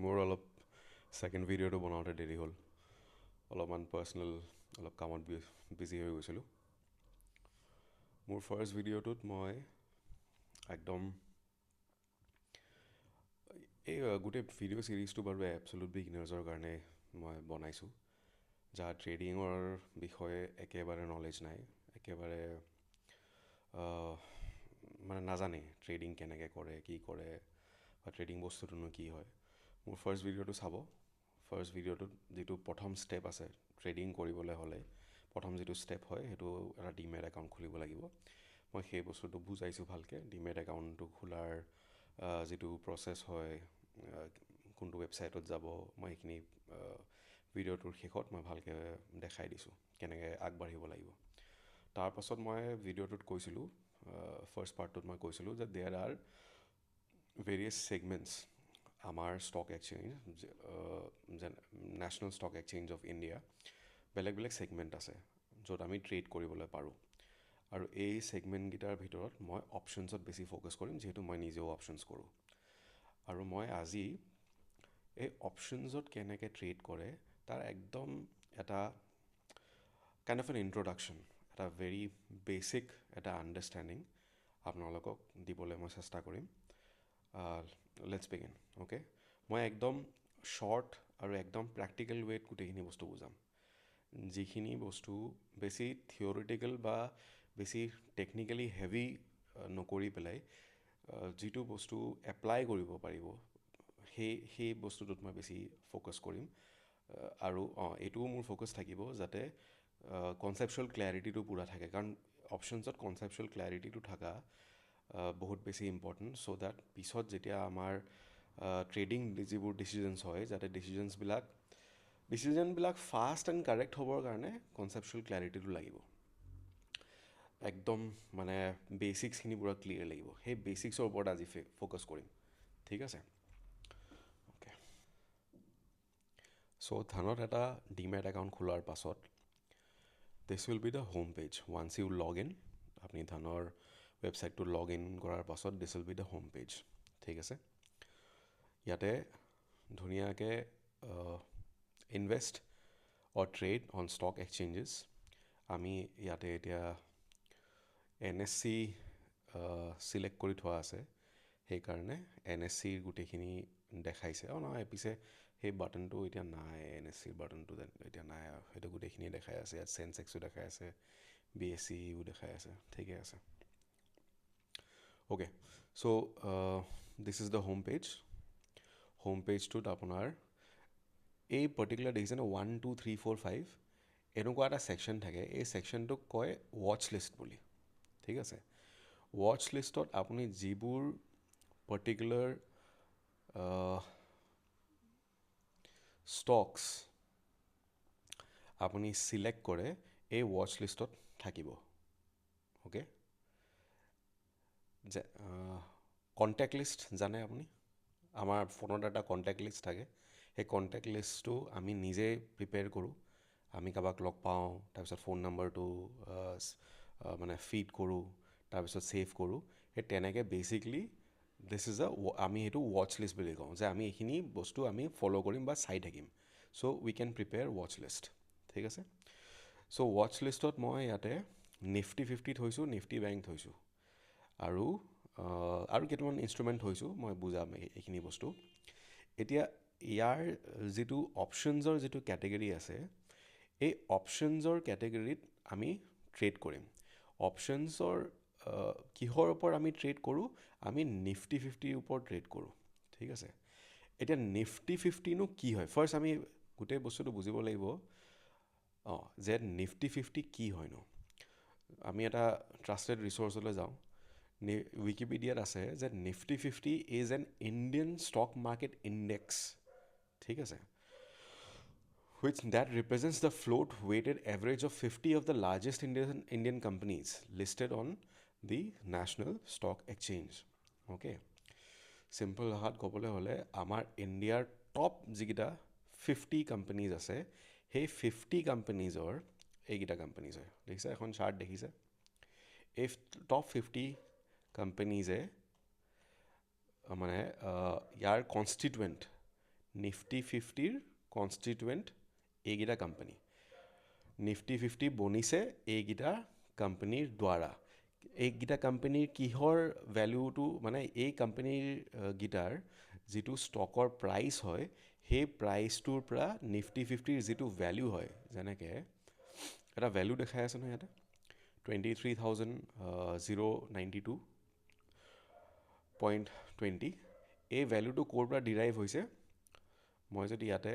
মোৰ অলপ ছেকেণ্ড ভিডিঅ'টো বনাওঁতে দেৰি হ'ল অলপমান পাৰ্চনেল অলপ কামত বিজি হৈ গৈছিলোঁ মোৰ ফাৰ্ষ্ট ভিডিঅ'টোত মই একদম এই গোটেই ভিডিঅ' ছিৰিজটো বাৰু এবছলুট বিগিনাৰ্ছৰ কাৰণে মই বনাইছোঁ যাৰ ট্ৰেডিঙৰ বিষয়ে একেবাৰে নলেজ নাই একেবাৰে মানে নাজানে ট্ৰেডিং কেনেকৈ কৰে কি কৰে বা ট্ৰেডিং বস্তুটোনো কি হয় মোৰ ফাৰ্ষ্ট ভিডিঅ'টো চাব ফাৰ্ষ্ট ভিডিঅ'টোত যিটো প্ৰথম ষ্টেপ আছে ট্ৰেডিং কৰিবলৈ হ'লে প্ৰথম যিটো ষ্টেপ হয় সেইটো এটা ডিমেট একাউণ্ট খুলিব লাগিব মই সেই বস্তুটো বুজাইছোঁ ভালকৈ ডিমেট একাউণ্টটো খোলাৰ যিটো প্ৰচেছ হয় কোনটো ৱেবছাইটত যাব মই সেইখিনি ভিডিঅ'টোৰ শেষত মই ভালকৈ দেখাই দিছোঁ কেনেকৈ আগবাঢ়িব লাগিব তাৰপাছত মই ভিডিঅ'টোত কৈছিলোঁ ফাৰ্ষ্ট পাৰ্টটোত মই কৈছিলোঁ যে দেয়াৰ আৰ ভেৰিয়াছ ছেগমেণ্টছ আমাৰ ষ্টক এক্সচেঞ্জ যেনে national stock exchange of India বেলেগ বেলেগ ছেগমেণ্ট আছে য'ত আমি ট্ৰেড কৰিবলৈ পাৰোঁ আৰু এই ছেগমেণ্টকেইটাৰ ভিতৰত মই অপশ্যনছত বেছি ফ'কাছ কৰিম যিহেতু মই নিজেও অপশ্যনছ কৰোঁ আৰু মই আজি এই অপশ্যনছত কেনেকৈ ট্ৰেড কৰে তাৰ একদম এটা কাইণ্ড অফ এন ইন্ট্ৰডাকশ্যন এটা ভেৰি বেচিক এটা আণ্ডাৰষ্টেণ্ডিং আপোনালোকক দিবলৈ মই চেষ্টা কৰিম লেটছ বিগিন অ'কে মই একদম শ্বৰ্ট আৰু একদম প্ৰেক্টিকেল ৱেত গোটেইখিনি বস্তু বুজাম যিখিনি বস্তু বেছি থিয়ৰিটিকেল বা বেছি টেকনিকেলি হেভি নকৰি পেলাই যিটো বস্তু এপ্লাই কৰিব পাৰিব সেই বস্তুটোত মই বেছি ফ'কাছ কৰিম আৰু এইটোও মোৰ ফ'কাছ থাকিব যাতে কনচেপচুৱেল ক্লেৰিটিটো পূৰা থাকে কাৰণ অপশ্যনছত কনচেপচুৱেল ক্লেৰিটিটো থকা বহুত বেছি ইম্পৰ্টেণ্ট ছ' ডেট পিছত যেতিয়া আমাৰ ট্ৰেডিং যিবোৰ ডিচিজনছ হয় যাতে ডিচিজনবিলাক ফাষ্ট এণ্ড কাৰেক্ট হ'বৰ কাৰণে কনচেপচুৱেল ক্লেৰিটিটো লাগিব একদম মানে বেচিক্সখিনি পূৰা ক্লিয়াৰ লাগিব সেই বেচিক্সৰ ওপৰত আজি ফ'কাছ কৰিম ঠিক আছে অ'কে ছ' ধানত এটা ডিমেট একাউণ্ট খোলাৰ পাছত this will be the home page once you log in আপুনি ধানৰ ৱেবছাইটটো লগ ইন কৰাৰ পাছত this will be the home page ঠিক আছে ইয়াতে ধুনীয়াকৈ invest or trade on stock exchanges আমি ইয়াতে এতিয়া NSE চিলেক্ট কৰি থোৱা আছে সেইকাৰণে NSEৰ গোটেইখিনি দেখাইছে নহয় পিছে সেই বাটনটো এতিয়া নাই NSEৰ বাটনটো এতিয়া নাই সেইটো গোটেইখিনি দেখাই আছে ইয়াত চেনচেক্সো দেখাই আছে BSEও দেখাই আছে ঠিকে আছে okay so' this is the home পেজটোত আপোনাৰ এই পাৰ্টিকুলাৰ দেখিছেনে 1 2 3 4 5 এনেকুৱা এটা ছেকশ্যন থাকে এই ছেকশ্যনটোক কয় ৱাটচ লিষ্ট বুলি ঠিক আছে ৱাটচ লিষ্টত আপুনি যিবোৰ পাৰ্টিকুলাৰ ষ্টকছ আপুনি চিলেক্ট কৰে এই ৱাটচ লিষ্টত থাকিব অ'কে যে কণ্টেক্ট লিষ্ট জানে আপুনি আমাৰ ফোনত এটা কণ্টেক্ট লিষ্ট থাকে সেই কণ্টেক্ট লিষ্টটো আমি নিজে প্ৰিপেয়াৰ কৰোঁ আমি কাৰোবাক লগ পাওঁ তাৰপিছত ফোন নম্বৰটো মানে ফিড কৰোঁ তাৰপিছত ছেভ কৰোঁ সেই তেনেকৈ বেচিকলি দিছ ইজ আমি সেইটো ৱাটচ লিষ্ট বুলি কওঁ যে আমি এইখিনি বস্তু আমি ফ'ল' কৰিম বা চাই থাকিম ছ' উই কেন প্ৰিপেয়াৰ ৱাটচ লিষ্ট ঠিক আছে ছ' ৱাটচ লিষ্টত মই ইয়াতে নিফটি 50 থৈছোঁ নিফটি বেংক থৈছোঁ আৰু কেইটামান ইনষ্ট্ৰুমেণ্ট থৈছোঁ মই বুজাম এইখিনি বস্তু এতিয়া ইয়াৰ যিটো অপশ্যনছৰ যিটো কেটেগৰী আছে এই অপশ্যনছৰ কেটেগৰীত আমি ট্ৰেড কৰিম অপশ্যনছৰ কিহৰ ওপৰত আমি ট্ৰেড কৰোঁ আমি নিফটি 50ৰ ওপৰত ট্ৰেড কৰোঁ ঠিক আছে এতিয়া নিফটি 50নো কি হয় ফাৰ্ষ্ট আমি গোটেই বস্তুটো বুজিব লাগিব যে নিফটি 50 কি হয়নো আমি এটা ট্ৰাষ্টেড ৰিচ'ৰ্চলৈ যাওঁ উইকিপিডিয়াত আছে যে Nifty 50 is an Indian stock market index ঠিক আছে which that represents the float weighted average of 50 of the largest Indian companies listed on the National Stock Exchange. Okay. Simple ভাষাত ক'বলৈ হ'লে আমাৰ ইণ্ডিয়াৰ টপ যিকেইটা 50 কোম্পানীজ আছে সেই 50 কোম্পানীজৰ এইকেইটা কোম্পানীজ হয় দেখিছে এখন চাৰ্ট দেখিছে এই টপ 50 কোম্পানীজে মানে ইয়াৰ কনষ্টিটুৱেণ্ট নিফটি 50ৰ কনষ্টিটুৱেণ্ট এইকেইটা কোম্পানী নিফটি 50 বনিছে এইকেইটা কোম্পানীৰ দ্বাৰা এইকেইটা কোম্পানীৰ কিহৰ ভেলুটো মানে এই কোম্পানীৰ গীটাৰ যিটো ষ্টকৰ প্ৰাইচ হয় সেই প্ৰাইচটোৰ পৰা নিফটি 50ৰ যিটো ভেলু হয় যেনেকৈ এটা ভেলু দেখাই আছে নহয় ইয়াতে 23,092.20 এই ভেলুটো ক'ৰ পৰা ডিৰাইভ হৈছে মই যদি ইয়াতে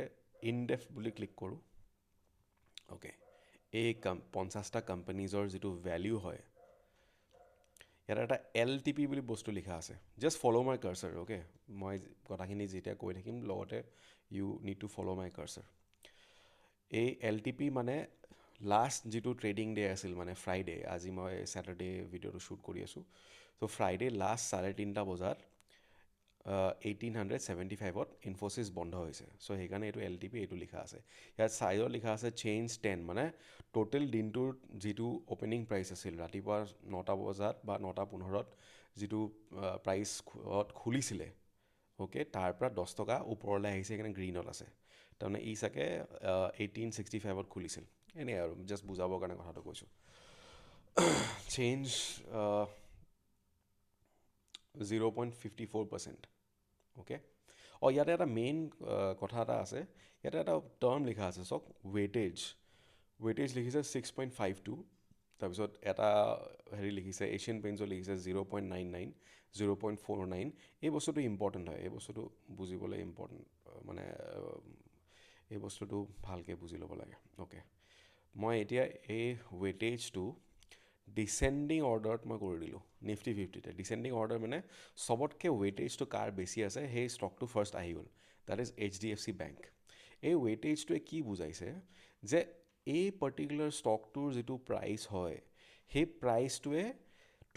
ইনডেফ বুলি ক্লিক কৰোঁ অ'কে এই 50টা কোম্পানীজৰ যিটো ভেলিউ হয় ইয়াত এটা LTP বুলি বস্তু লিখা আছে just follow' my cursor okay মই কথাখিনি যেতিয়া কৈ থাকিম লগতে you need to follow' my cursor এই LTP মানে লাষ্ট যিটো ট্ৰেডিং ডে আছিল মানে ফ্ৰাইডে আজি মই ছেটাৰডে ভিডিঅ'টো শ্বুট কৰি আছোঁ ত' ফ্ৰাইডে লাষ্ট 3:30 বজাত 1875ত ইনফ'চিছ বন্ধ হৈছে চ' সেইকাৰণে এইটো LTP এইটো লিখা আছে ইয়াত ছাইডত লিখা আছে চেঞ্জ 10 মানে টোটেল দিনটোৰ যিটো অ'পেনিং প্ৰাইচ আছিল ৰাতিপুৱা 9টা বজাত বা 9:15ত যিটো প্ৰাইচত খুলিছিলে অ'কে তাৰ পৰা 10 টকা ওপৰলৈ আহিছে সেইকাৰণে গ্ৰীণত আছে তাৰমানে ই চাগে 1865ত খুলিছিল এনেই আৰু জাষ্ট বুজাবৰ কাৰণে কথাটো কৈছোঁ চেঞ্জ 0.54% অ'কে ইয়াতে এটা মেইন কথা এটা আছে ইয়াতে এটা টাৰ্ম লিখা আছে চাওক ৱেইটেজ লিখিছে 6.52 তাৰপিছত এটা হেৰি লিখিছে এছিয়ান পেইণ্টছত লিখিছে 0.99 0.49 এই বস্তুটো ইম্পৰ্টেণ্ট হয় এই বস্তুটো বুজিবলৈ ইম্পৰ্টেণ্ট মানে এই বস্তুটো ভালকৈ বুজি ল'ব লাগে অ'কে মই এতিয়া এই ৱেইটেজটো ডিচেণ্ডিং অৰ্ডাৰত মই কৰি দিলোঁ নিফটি 50তে ডিচেণ্ডিং অৰ্ডাৰ মানে চবতকৈ ৱেইটেজটো কাৰ বেছি আছে সেই ষ্টকটো ফাৰ্ষ্ট আহি গ'ল দেট ইজ HDFC বেংক এই ৱেইটেজটোৱে কি বুজাইছে যে এই পাৰ্টিকুলাৰ ষ্টকটোৰ যিটো প্ৰাইচ হয় সেই প্ৰাইচটোৱে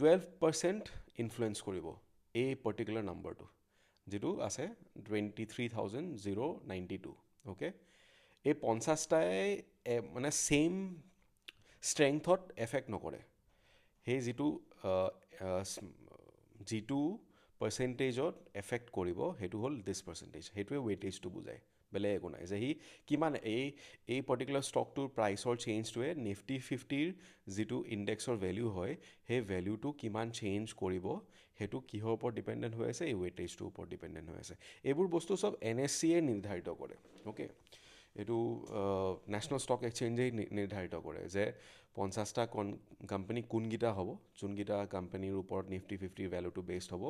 12% ইনফ্লুৱেঞ্চ কৰিব এই পাৰ্টিকুলাৰ নাম্বাৰটো যিটো আছে 23,092 অ'কে এই 50টাই মানে ছেইম ষ্ট্ৰেংথত এফেক্ট নকৰে সেই যিটো পাৰ্চেণ্টেজত এফেক্ট কৰিব সেইটো হ'ল দিছ পাৰ্চেণ্টেজ সেইটোৱে ৱেইটেজটো বুজায় বেলেগ একো নাই যে সি কিমান এই পাৰ্টিকুলাৰ ষ্টকটোৰ প্ৰাইচৰ চেঞ্জটোৱে নিফটি 50ৰ যিটো ইণ্ডেক্সৰ ভেলিউ হয় সেই ভেলিউটো কিমান চেঞ্জ কৰিব সেইটো কিহৰ ওপৰত ডিপেণ্ডেণ্ট হৈ আছে এই ৱেইটেজটোৰ ওপৰত ডিপেণ্ডেণ্ট হৈ আছে এইবোৰ বস্তু চব NSEয়ে নিৰ্ধাৰিত কৰে অ'কে এইটো নেশ্যনেল ষ্টক এক্সচেঞ্জেই নিৰ্ধাৰিত কৰে যে 50টা কোম্পানী কোনকেইটা হ'ব যোনকেইটা কোম্পানীৰ ওপৰত নিফটি 50ৰ ভেলুটো বেছড হ'ব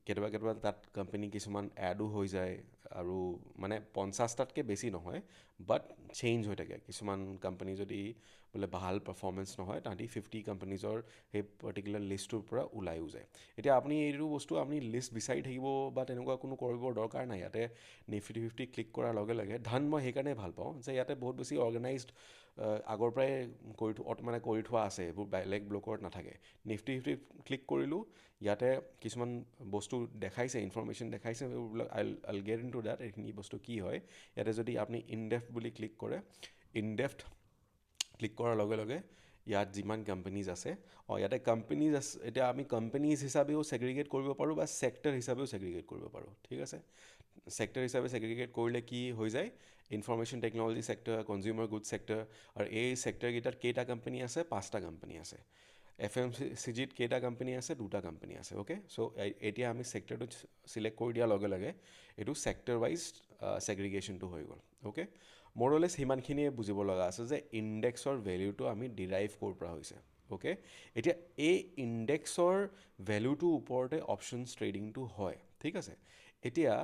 কেতিয়াবা তাত কোম্পানী কিছুমান এডো হৈ যায় আৰু মানে 50টাতকৈ বেছি নহয় বাট চেঞ্জ হৈ থাকে কিছুমান কোম্পানী যদি বোলে ভাল পাৰফৰ্মেঞ্চ নহয় তাহাঁতি 50 কোম্পানীজৰ সেই পাৰ্টিকুলাৰ লিষ্টটোৰ পৰা ওলাইও যায় এতিয়া আপুনি এইটো বস্তু আপুনি লিষ্ট বিচাৰি থাকিব বা তেনেকুৱা কোনো কৰিবৰ দৰকাৰ নাই ইয়াতে নিফটি 50 ক্লিক কৰাৰ লগে লগে মই সেইকাৰণে ভাল পাওঁ যে ইয়াতে বহুত বেছি অৰ্গেনাইজড আগৰ পৰাই কৰি থোৱা আছে এইবোৰ বেলেগ ব্লকত নাথাকে নিফটি 50 ক্লিক কৰিলোঁ ইয়াতে কিছুমান বস্তু দেখাইছে ইনফৰমেশ্যন দেখাইছে এইবিলাক আইল গেট ইন টু ডেট এইখিনি বস্তু কি হয় ইয়াতে যদি আপুনি ইনডেফ বুলি ক্লিক কৰে ইনডেফ ক্লিক কৰাৰ লগে লগে ইয়াত যিমান কোম্পানীজ আছে ইয়াতে কোম্পানীজ আছে এতিয়া আমি কোম্পানীজ হিচাপেও ছেগ্ৰিগেট কৰিব পাৰোঁ বা ছেক্টৰ হিচাপেও ছেগ্ৰিগেট কৰিব পাৰোঁ ঠিক আছে ছেক্টৰ হিচাপে ছেগ্ৰিগেট কৰিলে কি হৈ যায় information technology sector consumer good sector আৰু এই ছেক্টৰকেইটাত কেইটা কোম্পানী আছে 5টা কোম্পানী আছে FMCGত কেইটা কোম্পানী আছে 2টা কোম্পানী আছে অ'কে চ' এতিয়া আমি ছেক্টৰটো ছিলেক্ট কৰি দিয়াৰ লগে লগে এইটো ছেক্টৰ ৱাইজ ছেগ্ৰিগেশ্যনটো হৈ গ'ল অ'কে মৰলেছ সিমানখিনিয়ে বুজিব লগা আছে যে ইণ্ডেক্সৰ ভেলিউটো আমি ডিৰাইভ ক'ৰ পৰা হৈছে অ'কে এতিয়া এই ইণ্ডেক্সৰ ভেলিউটোৰ ওপৰতে অপশ্যনছ ট্ৰেডিংটো হয় ঠিক আছে এতিয়া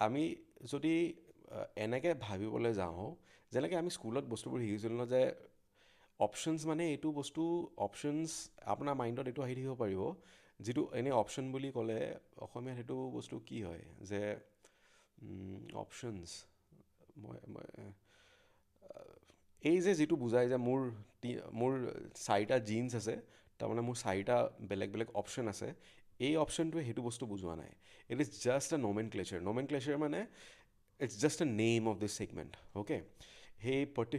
আমি যদি এনেকৈ ভাবিবলৈ যাওঁ যেনেকৈ আমি স্কুলত বস্তুবোৰ শিকিছিলোঁ ন যে অপশ্যনছ মানে এইটো বস্তু অপশ্যনছ আপোনাৰ মাইণ্ডত এইটো আহি থাকিব পাৰিব যিটো এনেই অপশ্যন বুলি ক'লে অসমীয়াত সেইটো বস্তু কি হয় যে অপশ্যনছ মই এই যে যিটো বুজায় যে মোৰ 4টা জিন্স আছে তাৰমানে মোৰ 4টা বেলেগ বেলেগ অপশ্যন আছে এই অপশ্যনটোৱে সেইটো বস্তু বুজোৱা নাই it is just a nomenclature মানে it's just a name of this segment okay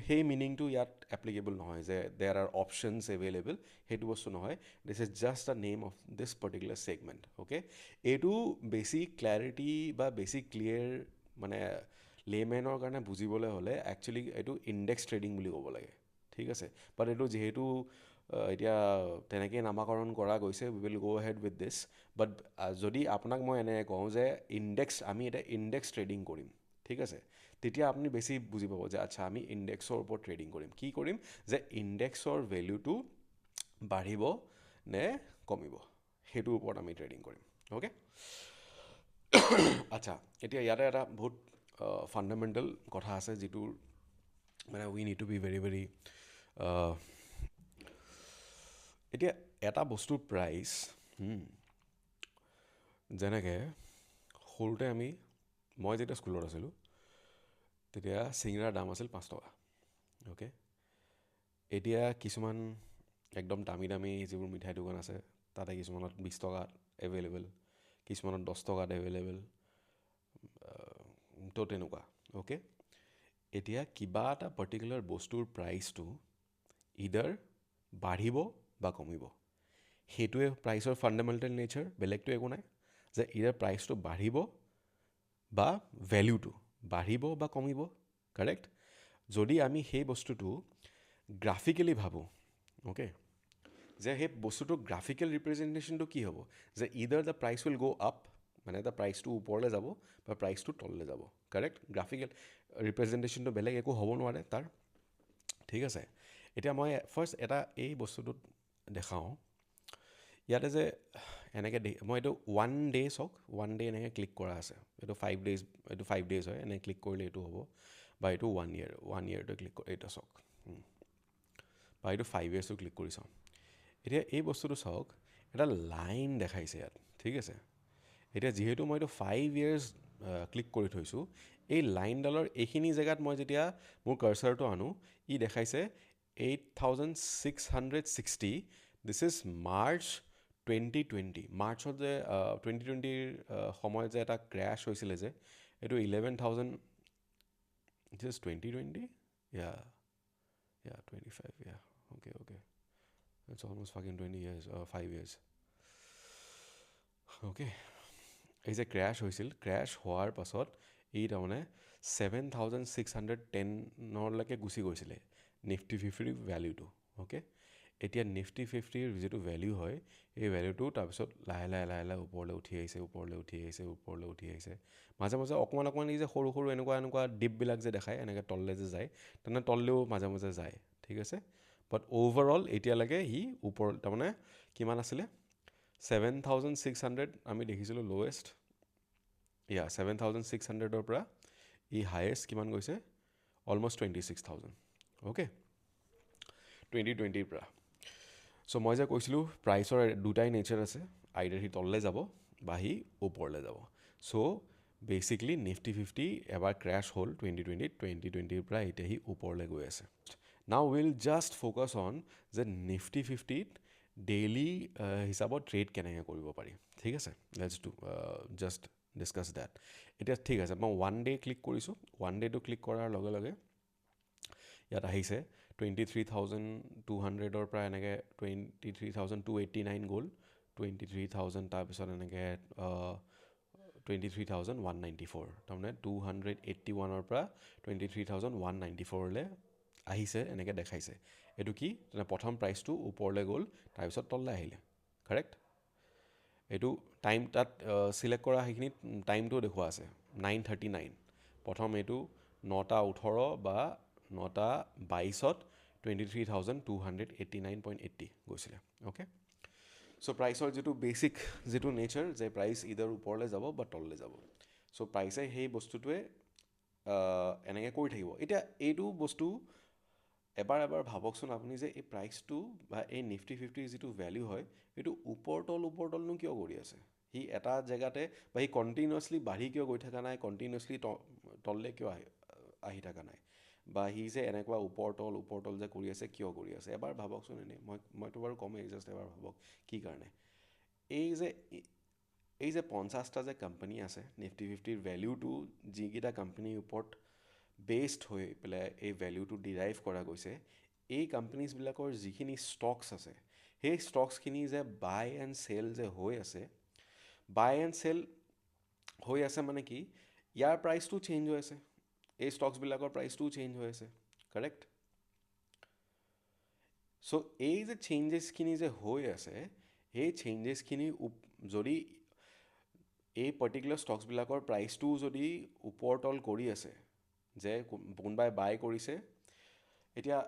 সেই মিনিংটো ইয়াত এপ্লিকেবল নহয় যে দেৰ আৰ অপশ্যনছ এভেইলেবল সেইটো বস্তু নহয় this is just a name of this particular segment okay এইটো বেছি ক্লেৰিটি বা বেছি ক্লিয়াৰ মানে লেমেনৰ কাৰণে বুজিবলৈ হ'লে একচুৱেলি এইটো ইণ্ডেক্স ট্ৰেডিং বুলি ক'ব লাগে ঠিক আছে বাট এইটো যিহেতু এতিয়া তেনেকৈ নামাকৰণ কৰা গৈছে we will go' ahead with this but যদি আপোনাক মই এনেকৈ কওঁ যে আমি এতিয়া ইণ্ডেক্স ট্ৰেডিং কৰিম ঠিক আছে তেতিয়া আপুনি বেছি বুজি পাব যে আচ্ছা আমি ইণ্ডেক্সৰ ওপৰত ট্ৰেডিং কৰিম কি কৰিম যে ইণ্ডেক্সৰ ভেলিউটো বাঢ়িব নে কমিব সেইটোৰ ওপৰত আমি ট্ৰেডিং কৰিম অ'কে আচ্ছা এতিয়া ইয়াতে এটা বহুত ফাণ্ডামেণ্টেল কথা আছে যিটোৰ মানে we need to be very very এতিয়া এটা বস্তুৰ প্ৰাইচ যেনেকৈ সৰুতে মই যেতিয়া স্কুলত আছিলোঁ তেতিয়া চিঙৰাৰ দাম আছিল 5 টকা অ'কে এতিয়া কিছুমান একদম দামী দামী যিবোৰ মিঠাই দোকান আছে তাতে কিছুমানত 20 টকাত এভেইলেবল কিছুমানত 10 টকাত এভেইলেবল তো তেনেকুৱা অ'কে এতিয়া কিবা এটা পাৰ্টিকুলাৰ বস্তুৰ প্ৰাইচটো ইডাৰ বাঢ়িব বা কমিব সেইটোৱে প্ৰাইচৰ ফাণ্ডামেণ্টেল নেচাৰ বেলেগটো একো নাই যে ইডাৰ প্ৰাইচটো বাঢ়িব বা ভেলিউটো বাঢ়িব বা কমিব কাৰেক্ট যদি আমি সেই বস্তুটো গ্ৰাফিকেলি ভাবোঁ অ'কে যে সেই বস্তুটো গ্ৰাফিকেল ৰিপ্ৰেজেণ্টেশ্যনটো কি হ'ব যে either the price will go' up মানে দ্য প্ৰাইচটো ওপৰলৈ যাব বা প্ৰাইচটো তললৈ যাব কাৰেক্ট গ্ৰাফিকেল ৰিপ্ৰেজেণ্টেশ্যনটো বেলেগ একো হ'ব নোৱাৰে তাৰ ঠিক আছে এতিয়া মই ফাৰ্ষ্ট এটা এই বস্তুটোত দেখাওঁ ইয়াতে যে এনেকৈ মই এইটো 1 ডে চাওক 1 ডে এনেকৈ ক্লিক কৰা আছে এইটো 5 ডেজ হয় এনেকৈ ক্লিক কৰিলে এইটো হ'ব বা এইটো 1 ইয়েৰটো ক্লিক কৰি এইটো চাওক বা এইটো 5 ইয়াৰ্ছটো ক্লিক কৰি চাওঁ এতিয়া এই বস্তুটো চাওক এটা লাইন দেখাইছে ইয়াত ঠিক আছে এতিয়া যিহেতু মই এইটো 5 ইয়াৰ্ছ ক্লিক কৰি থৈছোঁ এই লাইনডালৰ এইখিনি জেগাত মই যেতিয়া মোৰ কাৰ্চাৰটো আনো ই দেখাইছে 8660 দিছ ইজ মাৰ্চ 2020 মাৰ্চত যে 2020ৰ সময়ত যে এটা ক্ৰেছ হৈছিলে যে এইটো 11,000 দিছ ইজ 2020 ইয়া 25 ইয়া okay it's almost fucking 20 years 5 years okay এই যে ক্ৰেছ হৈছিল ক্ৰেছ হোৱাৰ পাছত এই তাৰমানে 7,610লৈকে গুচি গৈছিলে নিফটি 50ৰ ভেলিউটো অ'কে এতিয়া নিফটি 50ৰ যিটো ভেলিউ হয় এই ভেলিউটো তাৰপিছত লাহে লাহে ওপৰলৈ উঠি আহিছে মাজে মাজে অকণমান এই যে সৰু এনেকুৱা ডিপবিলাক যে দেখায় এনেকৈ তললৈ যে যায় তেনে তললৈও মাজে মাজে যায় ঠিক আছে বাট অ'ভাৰঅল এতিয়ালৈকে সি ওপৰত তাৰমানে কিমান আছিলে 7,600 আমি দেখিছিলোঁ লৱেষ্ট 7,600ৰ পৰা ই হায়েষ্ট কিমান গৈছে অলমষ্ট 26,000 অ'কে 2020ৰ পৰা চ' মই যে কৈছিলোঁ প্ৰাইচৰ দুটাই নেচাৰ আছে আইডাৰ সি তললৈ যাব বা সি ওপৰলৈ যাব চ' বেচিকলি নিফটি 50 এবাৰ ক্ৰেছ হ'ল 2020ৰ পৰা এতিয়া সি ওপৰলৈ গৈ আছে now will just focus on যে নিফটি 50ত ডেইলি হিচাপত ট্ৰেড কেনেকৈ কৰিব পাৰি ঠিক আছে let's do just discuss that এতিয়া ঠিক আছে মই 1 ডে ক্লিক কৰিছোঁ 1 ডেটো ক্লিক কৰাৰ লগে লগে ইয়াত আহিছে 23,200ৰ পৰা এনেকৈ 23,289 গ'ল 23,000 তাৰপিছত এনেকৈ 23,194 তাৰমানে 281ৰ পৰা 23,194লৈ আহিছে এনেকৈ দেখাইছে এইটো কি তেনে প্ৰথম প্ৰাইচটো ওপৰলৈ গ'ল তাৰপিছত তললৈ আহিলে কাৰেক্ট এইটো টাইম তাত ছিলেক্ট কৰা সেইখিনিত টাইমটো দেখুওৱা আছে 9:39 প্ৰথম এইটো 9:18 বা 9:22ত 23,289.80 গৈছিলে অ'কে চ' প্ৰাইচৰ যিটো বেচিক যিটো নেচাৰ যে প্ৰাইচ ইডাৰ ওপৰলৈ যাব বা তললৈ যাব চ' প্ৰাইচে সেই বস্তুটোৱে এনেকৈ কৰি থাকিব এতিয়া এইটো বস্তু এবাৰ ভাবকচোন আপুনি যে এই প্ৰাইচটো বা এই নিফটি 50ৰ যিটো ভেলিউ হয় এইটো ওপৰ তলনো কিয় কৰি আছে সি এটা জেগাতে বা সি কণ্টিনিউৱাছলি বাঢ়ি কিয় গৈ থকা নাই কণ্টিনিউৱাছলি তললৈ কিয় আহি থকা নাই বা সি যে এনেকুৱা ওপৰ তল যে কৰি আছে কিয় কৰি আছে এবাৰ ভাবকচোন এনেই মইতো বাৰু কমেই জাষ্ট এবাৰ ভাবক কি কাৰণে এই যে 50টা যে কোম্পানী আছে নিফটি 50ৰ ভেলিউটো যিকেইটা কোম্পানীৰ ওপৰত বেছড হৈ পেলাই এই ভেলিউটো ডিৰাইভ কৰা গৈছে এই কোম্পানীজবিলাকৰ যিখিনি ষ্টকছ আছে সেই ষ্টকছখিনি যে বাই এণ্ড চেল যে হৈ আছে মানে কি ইয়াৰ প্ৰাইচটো চেঞ্জ হৈ আছে, এই ষ্টকছবিলাকৰ প্ৰাইচটোও চেঞ্জ হৈ আছে, কাৰেক্ট? চ' এই যে চেঞ্জেছখিনি যে হৈ আছে, সেই চেঞ্জেছখিনি যদি এই পাৰ্টিকুলাৰ ষ্টকছবিলাকৰ প্ৰাইচটোও যদি ওপৰ তল কৰি আছে, যে কোনোবাই বাই কৰিছে, এতিয়া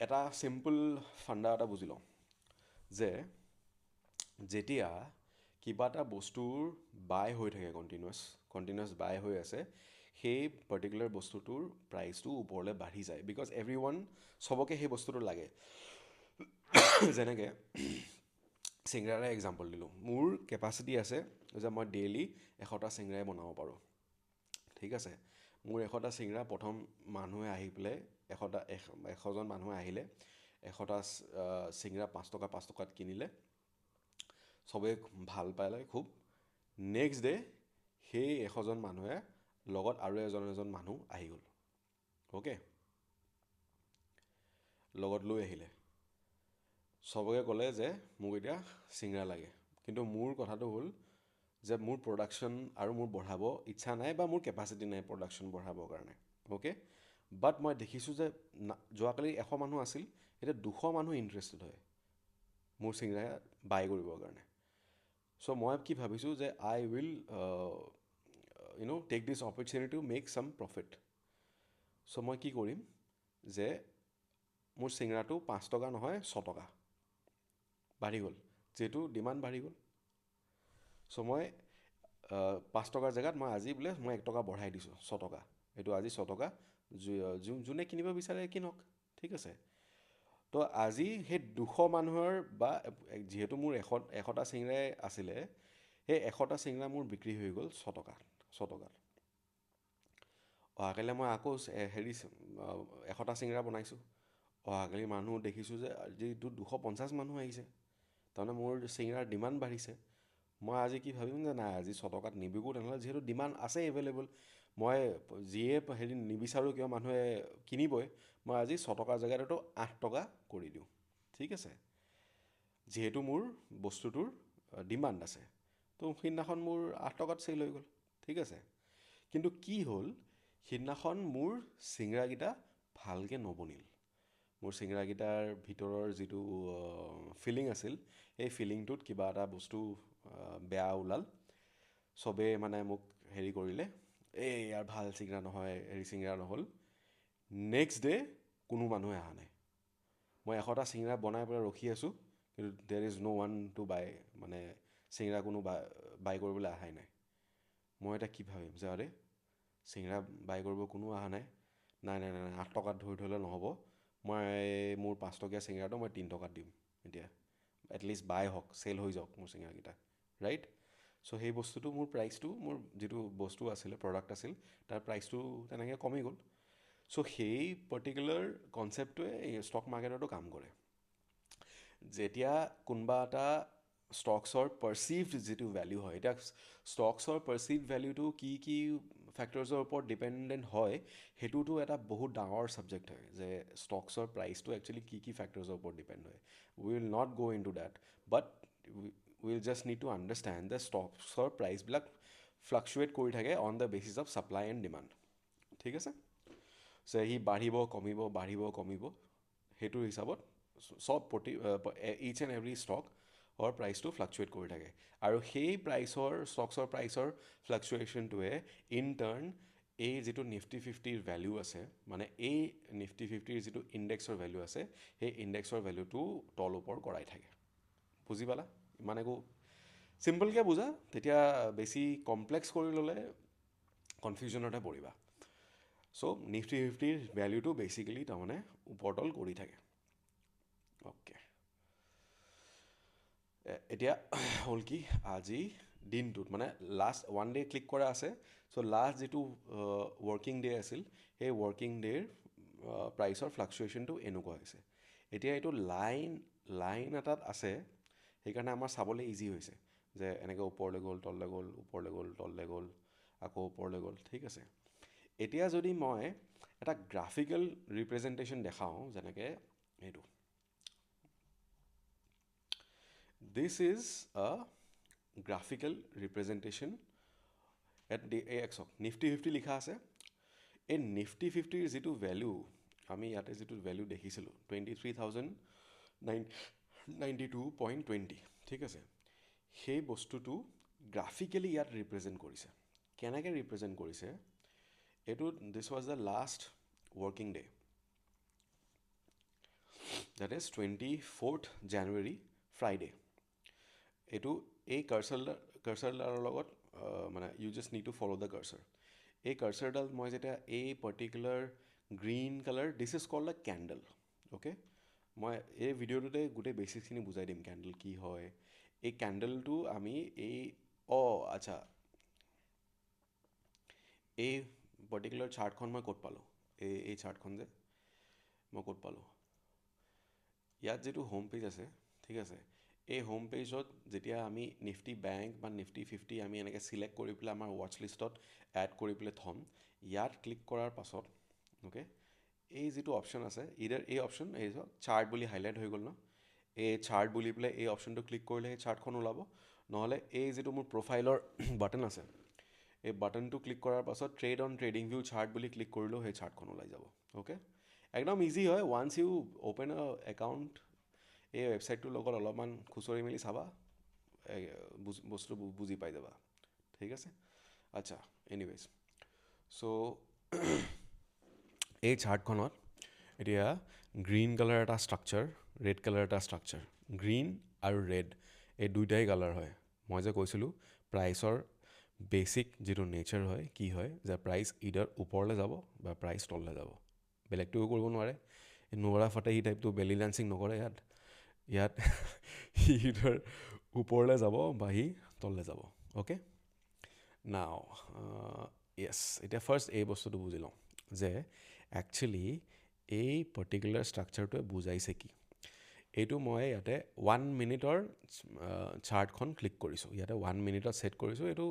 এটা চিম্পল ফাণ্ডা এটা বুজি লওঁ যে যেতিয়া কিবা এটা বস্তুৰ বাই হৈ থাকে কণ্টিনিউৱাছ বাই হৈ আছে, সেই পাৰ্টিকুলাৰ বস্তুটোৰ প্ৰাইচটো ওপৰলৈ বাঢ়ি যায়, বিকজ এভৰি ওৱান, চবকে সেই বস্তুটো লাগে। যেনেকৈ চিংৰাৰে এক্সাম্পল দিলোঁ, মোৰ কেপাচিটি আছে যে মই ডেইলি 100টা চিংৰাই বনাব পাৰোঁ, ঠিক আছে? মোৰ 100টা চিংৰা প্ৰথম মানুহে আহি পেলাই 100জন মানুহে আহিলে 100টা চিংৰা 5 টকা 5 টকাত কিনিলে, চবেই ভাল পালে খুব। নেক্সট ডে সেই 100জন মানুহে লগত আৰু এজন মানুহ আহি গ'ল, অ'কে, লগত লৈ আহিলে, চবকে ক'লে যে মোক এতিয়া চিংৰা লাগে, কিন্তু মোৰ কথাটো হ'ল যে মোৰ প্ৰডাকশ্যন আৰু মোৰ বঢ়াব ইচ্ছা নাই, বা মোৰ কেপাচিটি নাই প্ৰডাকশ্যন বঢ়াবৰ কাৰণে, অ'কে? বাট মই দেখিছোঁ যে যোৱাকালি 100 মানুহ আছিল, এতিয়া 200 মানুহ ইণ্টাৰেষ্টেড হয় মোৰ চিংৰা বাই কৰিবৰ কাৰণে। চ' মই কি ভাবিছোঁ যে I will take this opportunity to make some profit. So' মই কি কৰিম যে মোৰ চিংৰাটো 5 টকা নহয় 6 টকা বাঢ়ি গ'ল, যিহেতু ডিমাণ্ড বাঢ়ি গ'ল। চ' মই 5 টকাৰ জেগাত মই আজি বোলে মই 1 টকা বঢ়াই দিছোঁ, 6 টকা, এইটো আজি 6 টকা, যোনে কিনিব বিচাৰে কিনক, ঠিক আছে? তো আজি সেই 200 মানুহৰ, বা যিহেতু মোৰ 100টা চিংৰাই আছিলে, সেই 100টা চিংৰা মোৰ বিক্ৰী হৈ গ'ল 6 টকাত। অহাকালি মই আকৌ 100টা চিংৰা বনাইছোঁ, অহাকালি মানুহ দেখিছোঁ যে যিটো 250 মানুহ আহিছে, তাৰমানে মোৰ চিংৰাৰ ডিমাণ্ড বাঢ়িছে। মই আজি কি ভাবিম যে নাই, আজি 6 টকাত নিবিকোঁ, তেনেহ'লে যিহেতু ডিমাণ্ড আছে এভেইলেবল, মই যিয়ে নিবিচাৰোঁ কিয় মানুহে কিনিবই, মই আজি 6 টকাৰ জেগাত এইটো 8 টকা কৰি দিওঁ, ঠিক আছে? যিহেতু মোৰ বস্তুটোৰ ডিমাণ্ড আছে, তো সেইদিনাখন মোৰ 8 টকাত চেল হৈ গ'ল, ঠিক আছে? কিন্তু কি হ'ল, সেইদিনাখন মোৰ চিংৰাকেইটা ভালকৈ নবনিল। মোৰ চিংৰাকেইটাৰ ভিতৰৰ যিটো ফিলিং আছিল, সেই ফিলিংটোত কিবা এটা বস্তু বেয়া ওলাল। চবেই মানে মোক হেৰি কৰিলে, এই ইয়াৰ ভাল চিংৰা নহয়, হেৰি চিংৰা নহ'ল। নেক্সট ডে কোনো মানুহে অহা নাই। মই 100টা চিংৰা বনাই পেলাই ৰখি আছোঁ, কিন্তু there is no' one to buy, মানে চিংৰা কোনো বাই কৰিবলৈ অহাই নাই। মই এতিয়া কি ভাবিম যে আৰে চিংৰা বাই কৰিব কোনো অহা নাই, নাই 8 টকাত ধৰি থ'লে নহ'ব, মই মোৰ 5 টকীয়া চিংৰাটো মই 3 টকাত দিম এতিয়া, এটলিষ্ট বাই হওক, চেল হৈ যাওক মোৰ চিংৰাকেইটা, ৰাইট? চ' সেই বস্তুটো, মোৰ প্ৰাইচটো, মোৰ যিটো বস্তু আছিলে, প্ৰডাক্ট আছিল, তাৰ প্ৰাইচটো তেনেকৈ কমি গ'ল। চ' সেই পাৰ্টিকুলাৰ কনচেপ্টটোৱে এই ষ্টক মাৰ্কেটতো কাম কৰে। যেতিয়া কোনোবা এটা ষ্টকছৰ পাৰ্চিভড যিটো ভেলিউ হয়, এতিয়া ষ্টকছৰ পাৰ্চিভড ভেলিউটো কি ফেক্টৰ্ছৰ ওপৰত ডিপেণ্ডেণ্ট হয়, সেইটোতো এটা বহুত ডাঙৰ ছাবজেক্ট হয়, যে ষ্টকছৰ প্ৰাইচটো একচুৱেলি কি ফেক্টৰ্ছৰ ওপৰত ডিপেণ্ড হয়। We will not go' into detail, but will just need to understand যে ষ্টকছৰ প্ৰাইচবিলাক ফ্লাকচুৱেট কৰি থাকে on the basis of supply and demand, ঠিক আছে? যে সি বাঢ়িব কমিব, সেইটোৰ হিচাপত চব ইচ এণ্ড এভৰি ষ্টকৰ প্ৰাইচটো ফ্লাকচুৱেট কৰি থাকে, আৰু সেই ষ্টকছৰ প্ৰাইচৰ ফ্লাকচুৱেশ্যনটোৱে ইন টাৰ্ণ এই যিটো নিফটি 50ৰ ভেলিউ আছে, মানে এই নিফটি 50ৰ যিটো ইণ্ডেক্সৰ ভেলিউ আছে, সেই ইণ্ডেক্সৰ ভেলিউটো তল ওপৰ কৰাই থাকে। বুজি পালা? ইমান একো চিম্পলকৈ বুজা, তেতিয়া বেছি কমপ্লেক্স কৰি ল'লে কনফিউজনতে পৰিবা। চ' নিফটি 50ৰ ভেলিউটো বেচিকেলি তাৰমানে ওপৰতল কৰি থাকে, অ'কে? এতিয়া হ'ল কি, আজি দিনটোত মানে লাষ্ট 1 ডে ক্লিক কৰা আছে, চ' লাষ্ট যিটো ৱৰ্কিং ডে আছিল, সেই ৱৰ্কিং ডেৰ প্ৰাইচৰ ফ্লাকচুৱেশ্যনটো এনেকুৱা হৈছে। এতিয়া এইটো লাইন এটাত আছে, সেইকাৰণে আমাৰ চাবলৈ ইজি হৈছে, যে এনেকৈ ওপৰলৈ গ'ল, তললৈ গ'ল, ওপৰলৈ গ'ল, তললৈ গ'ল, আকৌ ওপৰলৈ গ'ল, ঠিক আছে? এতিয়া যদি মই এটা গ্ৰাফিকেল ৰিপ্ৰেজেণ্টেশ্যন দেখাওঁ, যেনেকৈ এইটো, this is a graphical representation এক চাওক নিফটি 50 লিখা আছে এই নিফটি 50ৰ যিটো ভেলু আমি ইয়াতে যিটো ভেলু দেখিছিলোঁ 23,992.20 ঠিক আছে সেই বস্তুটো গ্ৰাফিকেলি ইয়াত ৰিপ্ৰেজেণ্ট কৰিছে কেনেকৈ ৰিপ্ৰেজেণ্ট কৰিছে এইটো দিছ was the last working day that is 24th January Friday এইটো এই কাৰ্চাৰডালৰ লগত মানে you just need to follow' the cursor এই কাৰ্চাৰডাল মই যেতিয়া এই particular green colour this is called a candle okay মই এই ভিডিঅ'টোতে গোটেই বেচিকখিনি বুজাই দিম কেণ্ডেল কি হয় এই কেণ্ডেলটো আমি এই আচ্ছা এই পাৰ্টিকুলাৰ চাৰ্টখন মই ক'ত পালোঁ এই চাৰ্টখন যে মই ক'ত পালোঁ ইয়াত যিটো হোম পেজ আছে ঠিক আছে এই হোম পেজত যেতিয়া আমি নিফটি বেংক বা নিফটি 50 আমি এনেকৈ চিলেক্ট কৰি পেলাই আমাৰ ৱাটচ লিষ্টত এড কৰি পেলাই থ'ম ইয়াত ক্লিক কৰাৰ পাছত অ'কে এই যিটো অপশ্যন আছে ইডাৰ এই অপশ্যন এই চাৰ্ট বুলি হাইলাইট হৈ গ'ল ন এই চাৰ্ট বুলি পেলাই এই অপশ্যনটো ক্লিক কৰিলে সেই চাৰ্টখন ওলাব নহ'লে এই যিটো মোৰ প্ৰফাইলৰ বাটন আছে এই বাটনটো ক্লিক কৰাৰ পাছত trade on TradingView chart বুলি ক্লিক কৰিলেও সেই চাৰ্টখন ওলাই যাব অ'কে একদম ইজি হয় once you open a account এই ৱেবছাইটটোৰ লগত অলপমান খুচৰি মেলি চাবা বস্তু বুজি পাই যাবা ঠিক আছে আচ্ছা এনিৱেজ চ' এই চাৰ্টখনত এতিয়া গ্ৰীণ কালাৰ এটা ষ্ট্ৰাকচাৰ ৰেড কালাৰ এটা ষ্ট্ৰাকচাৰ গ্ৰীণ আৰু ৰেড এই দুইটাই কালাৰ হয় মই যে কৈছিলোঁ প্ৰাইচৰ বেচিক যিটো নেচাৰ হয় কি হয় যে প্ৰাইচ ইডাৰ ওপৰলৈ যাব বা প্ৰাইচ তললৈ যাব বেলেগটোও কৰিব নোৱাৰে নোৱাৰা ফাটে সি টাইপটো বেলি ডান্সিং নকৰে ইয়াত সি ইডাৰ ওপৰলৈ যাব বা সি তললৈ যাব অ'কে নাও য়েছ এতিয়া ফাৰ্ষ্ট এই বস্তুটো বুজি লওঁ যে একচুৱেলি এই পাৰ্টিকুলাৰ ষ্ট্ৰাকচাৰটোৱে বুজাইছে কি এইটো মই ইয়াতে 1 মিনিটৰ চাৰ্টখন ক্লিক কৰিছোঁ ইয়াতে 1 মিনিটত ছেট কৰিছোঁ এইটো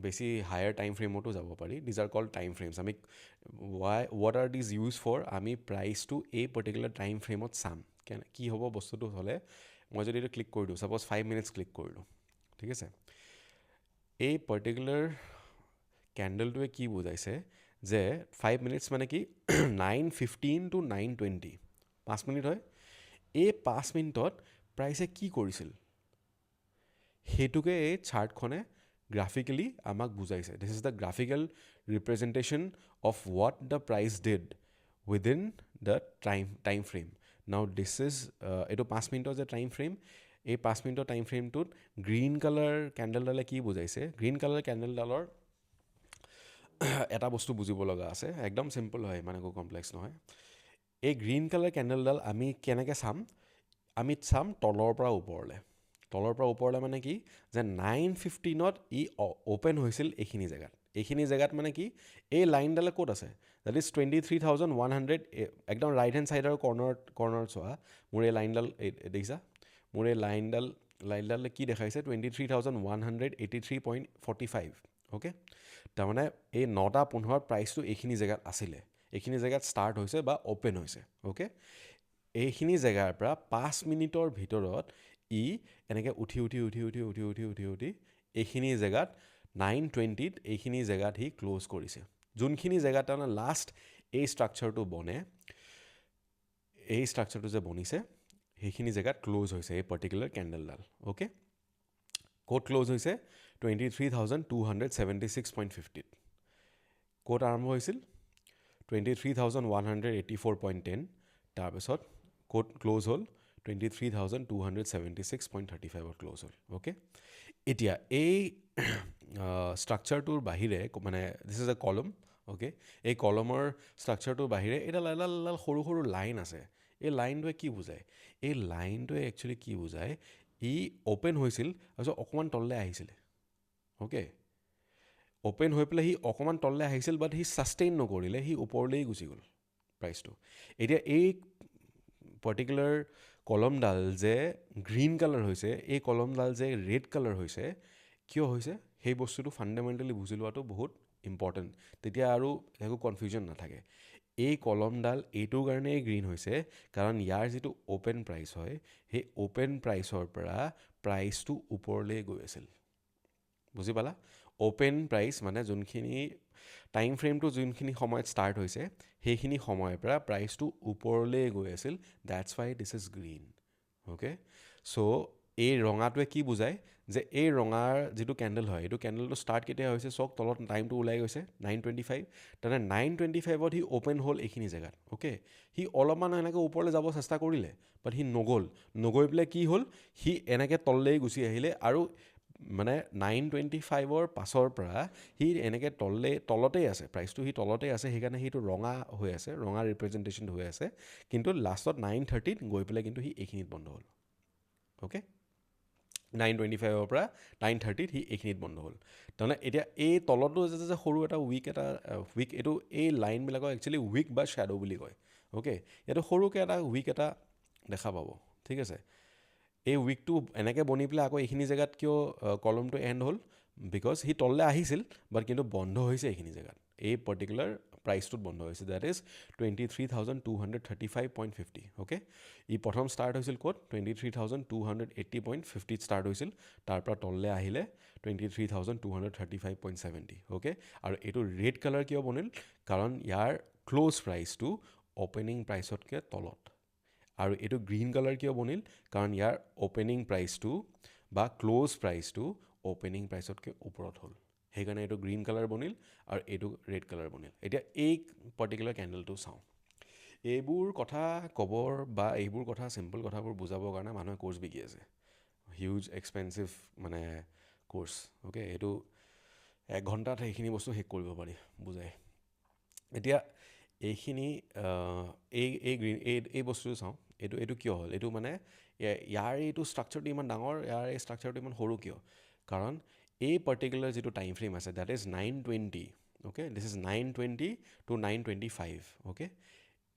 বেছি হায়াৰ টাইম ফ্ৰেমতো যাব পাৰি these are called time frames আমি what are these use for আমি প্ৰাইচটো এই পাৰ্টিকুলাৰ টাইম ফ্ৰেমত চাম কি হ'ব বস্তুটো হ'লে মই যদি এইটো ক্লিক কৰি দিওঁ ছাপ'জ 5 মিনিটছ ক্লিক কৰিলোঁ ঠিক আছে এই পাৰ্টিকুলাৰ কেণ্ডেলটোৱে কি বুজাইছে যে 5 মিনিটছ মানে কি 9:15 to 9:20 5 মিনিট হয় এই 5 মিনিটত প্ৰাইচে কি কৰিছিল সেইটোকে এই চাৰ্টখনে গ্ৰাফিকেলি আমাক বুজাইছে দিছ is the graphical representation of what the price did within the time frame নাও দিছ ইজ এইটো 5 মিনিটৰ যে টাইম ফ্ৰেম এই 5 মিনিটৰ টাইম ফ্ৰেমটোত গ্ৰীণ কালাৰ কেণ্ডেলডালে কি বুজাইছে গ্ৰীণ কালাৰ কেণ্ডেলডালৰ এটা বস্তু বুজিব লগা আছে একদম চিম্পল হয় ইমান একো কমপ্লেক্স নহয় এই গ্ৰীণ কালাৰ কেণ্ডেলডাল আমি কেনেকৈ চাম আমি চাম তলৰ পৰা ওপৰলৈ মানে কি যে 9:15ত ই অ'পেন হৈছিল এইখিনি জেগাত মানে কি এই লাইনডালে ক'ত আছে দেট ইজ 23,100 একদম ৰাইট হেণ্ড ছাইডৰ কৰ্ণৰত চোৱা মোৰ এই লাইনডাল দেখিছা মোৰ এই লাইনডালে কি দেখাইছে 23,183.45 অ'কে তাৰমানে এই 9:15 প্ৰাইচটো এইখিনি জেগাত আছিলে এইখিনি জেগাত ষ্টাৰ্ট হৈছে বা অ'পেন হৈছে অ'কে এইখিনি জেগাৰ পৰা 5 মিনিটৰ ভিতৰত ই এনেকৈ উঠি এইখিনি জেগাত 9:20ত এইখিনি জেগাত সি ক্ল'জ কৰিছে যোনখিনি জেগাত তাৰমানে লাষ্ট এই ষ্ট্ৰাকচাৰটো এই ষ্ট্ৰাকচাৰটো যে বনিছে সেইখিনি জেগাত ক্ল'জ হৈছে এই পাৰ্টিকুলাৰ কেণ্ডেলডাল অ'কে ক'ত ক্ল'জ হৈছে 23,276.50 ক'ত আৰম্ভ হৈছিল 23,184.10 তাৰপিছত ক'ত ক্ল'জ হ'ল 23,276.35ত ক্ল'জ হ'ল অ'কে এতিয়া এই ষ্ট্ৰাকচাৰটোৰ বাহিৰে মানে দিছ ইজ এ কলম অ'কে এই কলমৰ ষ্ট্ৰাকচাৰটোৰ বাহিৰে এডাল সৰু সৰু লাইন আছে এই লাইনটোৱে কি বুজায় এই লাইনটোৱে একচুৱেলি কি বুজায় ই অ'পেন হৈছিল তাৰপিছত অকণমান তললৈ আহিছিলে অ'কে অ'পেন হৈ পেলাই সি অকণমান তললৈ আহিছিল বাট সি ছাষ্টেইন নকৰিলে সি ওপৰলৈ গুচি গ'ল প্ৰাইচটো এতিয়া এই পাৰ্টিকুলাৰ কলমডাল যে গ্ৰীণ কালাৰ হৈছে এই কলমডাল যে ৰেড কালাৰ হৈছে কিয় হৈছে সেই বস্তুটো ফাণ্ডামেণ্টেলি বুজি লোৱাটো বহুত ইম্পৰ্টেণ্ট তেতিয়া আৰু একো কনফিউজন নাথাকে এই কলমডাল এইটোৰ কাৰণেই গ্ৰীণ হৈছে কাৰণ ইয়াৰ যিটো অ'পেন প্ৰাইচ হয় সেই অ'পেন প্ৰাইচৰ পৰা প্ৰাইচটো ওপৰলৈ গৈ আছিল বুজি পালা ওপেন প্ৰাইচ মানে যোনখিনি টাইম ফ্ৰেমটো যোনখিনি সময়ত ষ্টাৰ্ট হৈছে সেইখিনি সময়ৰ পৰা প্ৰাইচটো ওপৰলৈ গৈ আছিল that's Y this is green okay so' এই ৰঙাটোৱে কি বুজায় যে এই ৰঙাৰ যিটো কেণ্ডেল হয় এইটো কেণ্ডেলটো ষ্টাৰ্ট কেতিয়া হৈছে চাওক তলত টাইমটো ওলাই গৈছে 9:25 তাৰমানে 9:25ত সি অ'পেন হ'ল এইখিনি জেগাত অ'কে সি অলপমান এনেকৈ ওপৰলৈ যাব চেষ্টা কৰিলে বাট সি নগৈ পেলাই কি হ'ল সি এনেকৈ তললৈ গুচি আহিলে আৰু মানে 9:25ৰ পাছৰ পৰা সি এনেকৈ তলতেই আছে প্ৰাইচটো সি তলতেই আছে সেইকাৰণে সিটো ৰঙা হৈ আছে ৰঙা ৰিপ্ৰেজেণ্টেশ্যন হৈ আছে কিন্তু লাষ্টত 9:30ত গৈ পেলাই কিন্তু সি এইখিনিত বন্ধ হ'ল অ'কে 9:25ৰ পৰা 9:30ত সি এইখিনিত বন্ধ হ'ল তাৰমানে এতিয়া এই তলতো যে সৰু এটা উইক এইটো এই লাইনবিলাকক একচুৱেলি উইক বা শ্বেডো বুলি কয় অ'কে এইটো সৰুকৈ এটা উইক এটা দেখা পাব ঠিক আছে এই উইকটো এনেকৈ বনি পেলাই আকৌ এইখিনি জেগাত কিয় কলমটো এণ্ড হ'ল বিকজ সি তললৈ আহিছিল বাট কিন্তু বন্ধ হৈছে এইখিনি জেগাত এই পাৰ্টিকুলাৰ প্ৰাইচটোত বন্ধ হৈছে দেট ইজ 23,235.50 অ'কে ই প্ৰথম ষ্টাৰ্ট হৈছিল ক'ত 23,280.50 ষ্টাৰ্ট হৈছিল তাৰ পৰা তললৈ আহিলে 23,235.70 অ'কে আৰু এইটো ৰেড কালাৰ কিয় বনিল কাৰণ ইয়াৰ ক্ল'জ প্ৰাইচটো অ'পেনিং প্ৰাইচতকৈ তলত আৰু এইটো গ্ৰীণ কালাৰ কিয় বনিল কাৰণ ইয়াৰ অ'পেনিং প্ৰাইচটো বা ক্ল'জ প্ৰাইচটো অ'পেনিং প্ৰাইচতকৈ ওপৰত হ'ল সেইকাৰণে এইটো গ্ৰীণ কালাৰ বনিল আৰু এইটো ৰেড কালাৰ বনিল এতিয়া এই পাৰ্টিকুলাৰ কেণ্ডেলটো চাওঁ এইবোৰ কথা ক'বৰ বা এইবোৰ কথা চিম্পল কথাবোৰ বুজাবৰ কাৰণে মানুহে কোৰ্চ বিকি আছে হিউজ এক্সপেঞ্চিভ মানে কোৰ্চ অ'কে এইটো 1 ঘণ্টাত সেইখিনি বস্তু শেষ কৰিব পাৰি বুজাই এতিয়া এইখিনি এই বস্তুটো চাওঁ এইটো কিয় হ'ল এইটো মানে ইয়াৰ এইটো ষ্ট্ৰাকচাৰটো ইমান ডাঙৰ ইয়াৰ এই ষ্ট্ৰাকচাৰটো ইমান সৰু কিয় কাৰণ এই পাৰ্টিকুলাৰ যিটো টাইম ফ্ৰেম আছে that is 9:20 okay this is 9:20 to 9:25 okay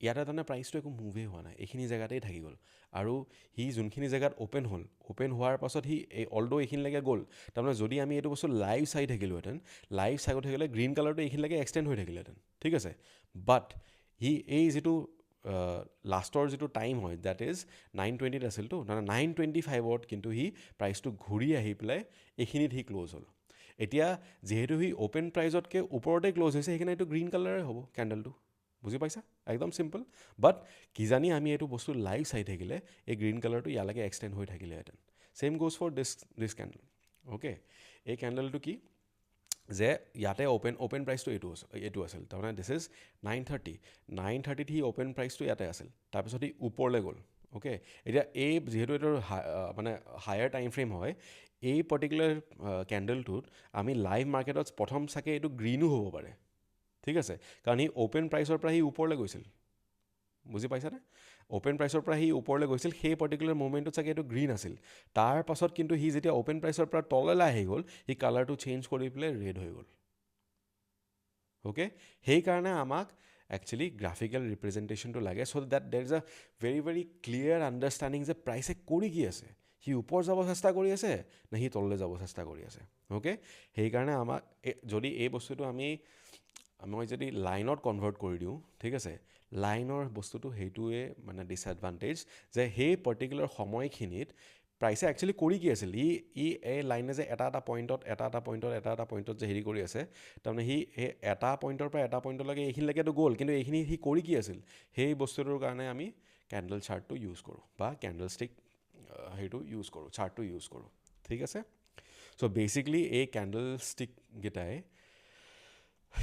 ইয়াতে তাৰমানে প্ৰাইচটো একো মুভেই হোৱা নাই এইখিনি জেগাতেই থাকি গ'ল আৰু সি যোনখিনি জেগাত অ'পেন হ'ল অ'পেন হোৱাৰ পাছত সি অলদ' এইখিনিলৈকে গ'ল তাৰমানে যদি আমি এইটো বস্তু লাইভ চাই থাকিলোহেঁতেন লাইভ চাই থাকিলে গ্ৰীণ কালাৰটো এইখিনিলৈকে এক্সটেণ্ড হৈ থাকিলেহেঁতেন ঠিক আছে বাট সি এই যিটো লাষ্টৰ যিটো টাইম হয় দেট ইজ 9:20 আছিলতো তাৰমানে 9:25ত কিন্তু সি প্ৰাইচটো ঘূৰি আহি পেলাই এইখিনিত সি ক্ল'জ হ'ল এতিয়া যিহেতু সি অ'পেন প্ৰাইজতকৈ ওপৰতে ক্ল'জ হৈছে সেইকাৰণে এইটো গ্ৰীণ কালাৰে হ'ব কেণ্ডেলটো বুজি পাইছা একদম চিম্পল বাট কিজানি আমি এইটো বস্তু লাইভ চাই থাকিলে এই গ্ৰীণ কালাৰটো ইয়ালৈকে এক্সটেণ্ড হৈ থাকিলেহেঁতেন same goes for this candle okay এই কেণ্ডেলটো কি যে ইয়াতে অ'পেন প্ৰাইচটো এইটো আছিল তাৰমানে দিছ ইজ 9:30ত সি অ'পেন প্ৰাইচটো ইয়াতে আছিল তাৰপিছত সি ওপৰলৈ গ'ল অ'কে এতিয়া যিহেতু এইটোৰ মানে হায়াৰ টাইম ফ্ৰেম হয় এই পাৰ্টিকুলাৰ কেণ্ডেলটোত আমি লাইভ মাৰ্কেটত প্ৰথম চাগে এইটো গ্ৰীণো হ'ব পাৰে ঠিক আছে কাৰণ সি অ'পেন প্ৰাইচৰ পৰা সি ওপৰলৈ গৈছিল বুজি পাইছানে অ'পেন প্ৰাইচৰ পৰা সি ওপৰলৈ গৈছিল সেই পাৰ্টিকুলাৰ মুভমেণ্টত চাগে এইটো গ্ৰীণ আছিল তাৰ পাছত কিন্তু সি যেতিয়া অ'পেন প্ৰাইচৰ পৰা তললৈ আহি গ'ল সি কালাৰটো চেঞ্জ কৰি পেলাই ৰেড হৈ গ'ল অ'কে সেইকাৰণে আমাক একচুৱেলি গ্ৰাফিকেল ৰিপ্ৰেজেণ্টেশ্যনটো লাগে so' that there is a very very clear understanding যে প্ৰাইচে কৰি কি আছে সি ওপৰ যাব চেষ্টা কৰি আছে নে সি তললৈ যাব চেষ্টা কৰি আছে অ'কে সেইকাৰণে আমাক যদি এই বস্তুটো মই যদি লাইনত কনভাৰ্ট কৰি দিওঁ ঠিক আছে লাইনৰ বস্তুটো সেইটোৱে মানে ডিছএডভান্টেজ যে সেই পাৰ্টিকুলাৰ সময়খিনিত প্ৰাইচে একচুৱেলি কৰি কি আছিল এই লাইনে যে এটা পইণ্টত যে হেৰি কৰি আছে তাৰমানে সি সেই এটা পইণ্টৰ পৰা এটা পইণ্টলৈকে এইখিনিলৈকেতো গ'ল কিন্তু এইখিনি সি কৰি কি আছিল সেই বস্তুটোৰ কাৰণে আমি কেণ্ডেল চাৰ্টটো ইউজ কৰোঁ বা কেণ্ডেল ষ্টিক সেইটো ইউজ কৰোঁ চাৰ্টটো ইউজ কৰোঁ ঠিক আছে চ' বেচিকলি এই কেণ্ডেল ষ্টিককেইটাই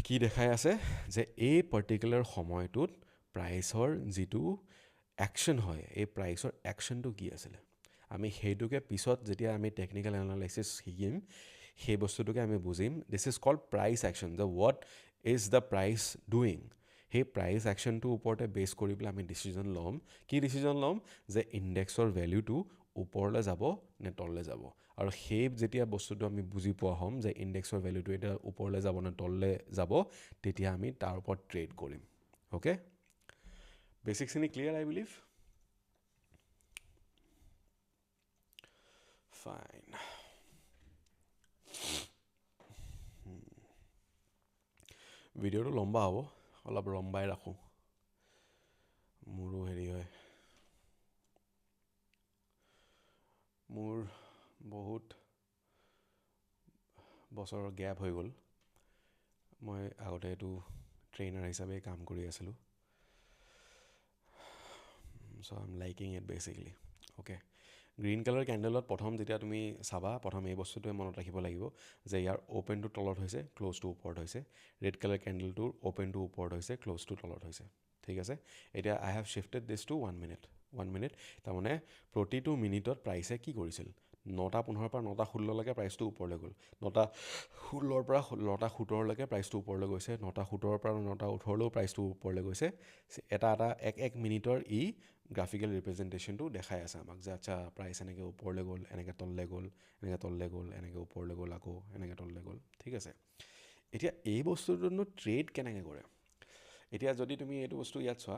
কি দেখাই আছে যে এই পাৰ্টিকুলাৰ সময়টোত প্ৰাইচৰ যিটো একশ্যন হয় এই প্ৰাইচৰ একশ্যনটো কি আছিলে আমি সেইটোকে পিছত যেতিয়া আমি টেকনিকেল এনালাইচিছ শিকিম সেই বস্তুটোকে আমি বুজিম this is called price action যে what is the price doing সেই প্ৰাইচ একশ্যনটোৰ ওপৰতে বেছ কৰি পেলাই আমি ডিচিজন ল'ম যে ইণ্ডেক্সৰ ভেলিউটো ওপৰলৈ যাব নে তললৈ যাব আৰু সেই যেতিয়া বস্তুটো আমি বুজি পোৱা হ'ম যে ইণ্ডেক্সৰ ভেলিউটো এতিয়া ওপৰলৈ যাব নে তললৈ যাব তেতিয়া আমি তাৰ ওপৰত ট্ৰেড কৰিম অ'কে বেচিকখিনি ক্লিয়াৰ আই বিলিভ ফাইন ভিডিঅ'টো লম্বা হ'ব অলপ লম্বাই ৰাখোঁ মোৰো হেৰি হয় মোৰ বহুত বছৰৰ গেপ হৈ গ'ল মই আগতে এইটো ট্ৰেইনাৰ হিচাপে কাম কৰি আছিলোঁ so' I am liking it basically okay green colour কেণ্ডেলত প্ৰথম যেতিয়া তুমি চাবা প্ৰথম এই বস্তুটোৱে মনত ৰাখিব লাগিব যে ইয়াৰ অ'পেনটো তলত হৈছে ক্ল'জটো ওপৰত হৈছে ৰেড কালাৰ কেণ্ডেলটোৰ অ'পেনটো ওপৰত হৈছে ক্ল'জটো তলত হৈছে ঠিক আছে এতিয়া I have shifted this to 1 minute তাৰমানে প্ৰতিটো মিনিটত প্ৰাইচে কি কৰিছিল 9:15 পৰা 9:16লৈকে প্ৰাইচটো ওপৰলৈ গ'ল 9:16 পৰা 9:17লৈকে প্ৰাইচটো ওপৰলৈ গৈছে 9:17 পৰা 9:18লৈও প্ৰাইচটো ওপৰলৈ গৈছে এটা এক মিনিটৰ ই গ্ৰাফিকেল ৰিপ্ৰেজেণ্টেশ্যনটো দেখাই আছে আমাক যে আচ্ছা প্ৰাইচ এনেকৈ ওপৰলৈ গ'ল এনেকৈ তললৈ গ'ল এনেকৈ তললৈ গ'ল এনেকৈ ওপৰলৈ গ'ল আকৌ এনেকৈ তললৈ গ'ল ঠিক আছে এতিয়া এই বস্তুটোনো ট্ৰেড কেনেকৈ কৰে এতিয়া যদি তুমি এইটো বস্তু ইয়াত চোৱা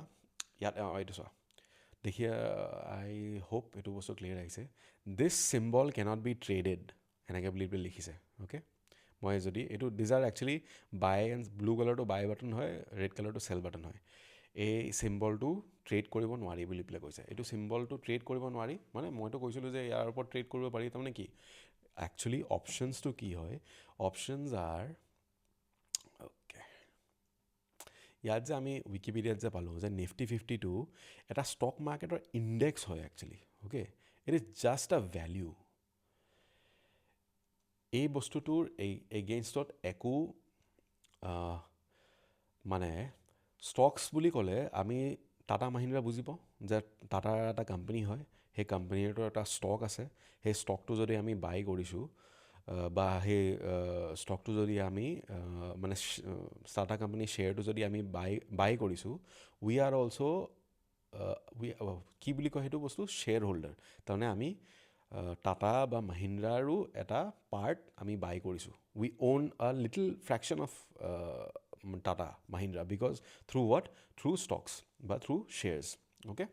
এইটো চোৱা দেখিয়া আই হোপ এইটো বস্তু ক্লিয়াৰ আহিছে this symbol cannot be traded এনেকৈ বুলি লিখিছে অ'কে মই যদি এইটো these are actually buy and blue কালাৰটো বাই বাটন হয় ৰেড কালাৰটো চেল বাটন হয় এই চিম্বলটো ট্ৰেড কৰিব নোৱাৰি বুলি পেলাই কৈছে এইটো চিম্বলটো ট্ৰেড কৰিব নোৱাৰি মানে মইতো কৈছিলোঁ যে ইয়াৰ ওপৰত ট্ৰেড কৰিব পাৰি তাৰমানে কি একচুৱেলি অপশ্যনছটো কি হয় অপশ্যনছ আৰ অ'কে ইয়াত যে আমি উইকিপিডিয়াত যে পালোঁ যে নিফটি 50টো এটা ষ্টক মাৰ্কেটৰ ইণ্ডেক্স হয় actually okay it is just আ ভেলিউ এই বস্তুটোৰ এগেইনষ্টত একো মানে ষ্টকছ বুলি ক'লে আমি টাটা মাহিন্দ্ৰা বুজি পাওঁ যে টাটাৰ এটা কোম্পানী হয় সেই কোম্পানীৰটো এটা ষ্টক আছে সেই ষ্টকটো যদি আমি বাই কৰিছোঁ বা সেই ষ্টকটো যদি আমি মানে টাটা কোম্পানীৰ শ্বেয়াৰটো যদি আমি বাই কৰিছোঁ উই আৰ অলছ' কি বুলি কয় সেইটো বস্তু শ্বেয়াৰ হোল্ডাৰ তাৰমানে আমি টাটা বা মাহিন্দ্ৰাৰো এটা পাৰ্ট আমি বাই কৰিছোঁ we own a little fraction of Tata Mahindra because through what through stocks বা থ্ৰু শ্বেয়াৰ্ছ অ'কে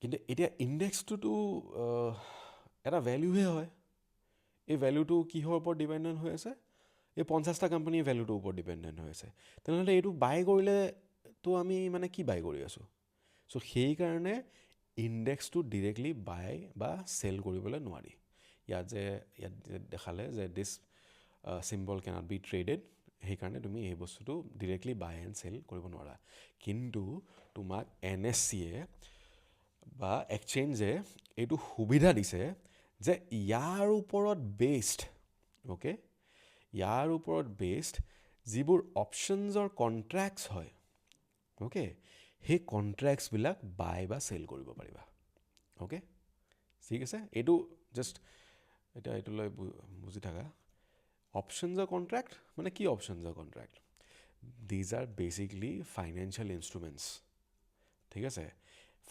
কিন্তু এতিয়া ইণ্ডেক্সটোতো এটা ভেলিউহে হয় এই ভেলিউটো কিহৰ ওপৰত ডিপেণ্ডেণ্ট হৈ আছে এই 50টা কোম্পানীৰ ভেলিউটোৰ ওপৰত ডিপেণ্ডেণ্ট হৈ আছে তেনেহ'লে এইটো বাই কৰিলেতো আমি মানে কি বাই কৰি আছোঁ চ' সেইকাৰণে ইণ্ডেক্সটো ডিৰেক্টলি বাই বা চেল কৰিবলৈ নোৱাৰি ইয়াত দেখালে যে দিছ চিম্বল কেনট বি ট্ৰেডেড সেইকাৰণে তুমি এই বস্তুটো ডিৰেক্টলি বাই এণ্ড চেল কৰিব নোৱাৰা কিন্তু তোমাক NSE বা এক্সচেঞ্জে এইটো সুবিধা দিছে যে ইয়াৰ ওপৰত বেছড অ'কে ইয়াৰ ওপৰত বেছড যিবোৰ অপশ্যনছৰ কণ্ট্ৰেক্টছ হয় অ'কে সেই কণ্ট্ৰেক্টছবিলাক বাই বা চেল কৰিব পাৰিবা অ'কে ঠিক আছে এইটো জাষ্ট এতিয়া এইটোলৈ বুজি থাকা অপশ্যনছৰ কণ্ট্ৰেক্ট মানে কি অপশ্যনছৰ contract these are basically financial instruments ঠিক আছে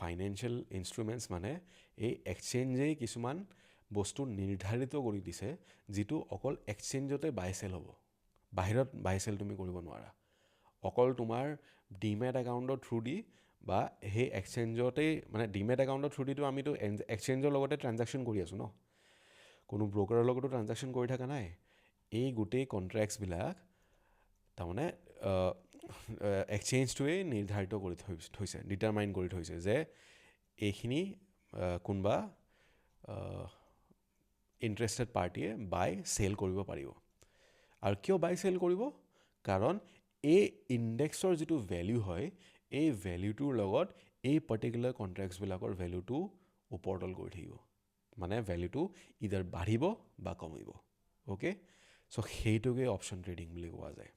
ফাইনেন্সিয়েল ইনষ্ট্ৰুমেণ্টছ মানে এই এক্সচেঞ্জেই কিছুমান বস্তু নিৰ্ধাৰিত কৰি দিছে যিটো অকল এক্সচেঞ্জতে বাই চেল হ'ব বাহিৰত বাই চেল তুমি কৰিব নোৱাৰা অকল তোমাৰ ডিমেট একাউণ্টৰ থ্ৰু দি বা সেই এক্সচেঞ্জতেই মানে ডিমেট একাউণ্টৰ থ্ৰু দিটো আমিতো এক্সচেঞ্জৰ লগতে ট্ৰানজেকশ্যন কৰি আছোঁ ন কোনো ব্ৰ'কাৰৰ লগতো ট্ৰানজেকশ্যন কৰি থকা নাই এই গোটেই কণ্ট্ৰেক্টছবিলাক তাৰমানে এক্সচেঞ্জটোৱেই নিৰ্ধাৰিত কৰি থৈছে ডিটাৰমাইন কৰি থৈছে যে এইখিনি কোনোবা ইণ্টাৰেষ্টেড পাৰ্টিয়ে বাই চেল কৰিব পাৰিব আৰু কিয় বাই চেল কৰিব কাৰণ এই ইণ্ডেক্সৰ যিটো ভেলিউ হয় এই ভেলিউটোৰ লগত এই পাৰ্টিকুলাৰ কণ্ট্ৰেক্টছবিলাকৰ ভেলিউটো ওপৰতল কৰি থাকিব মানে ভেলিউটো ইদাৰ বাঢ়িব বা কমিব অ'কে চ' সেইটোকে অপশ্যন ট্ৰেডিং বুলি কোৱা যায়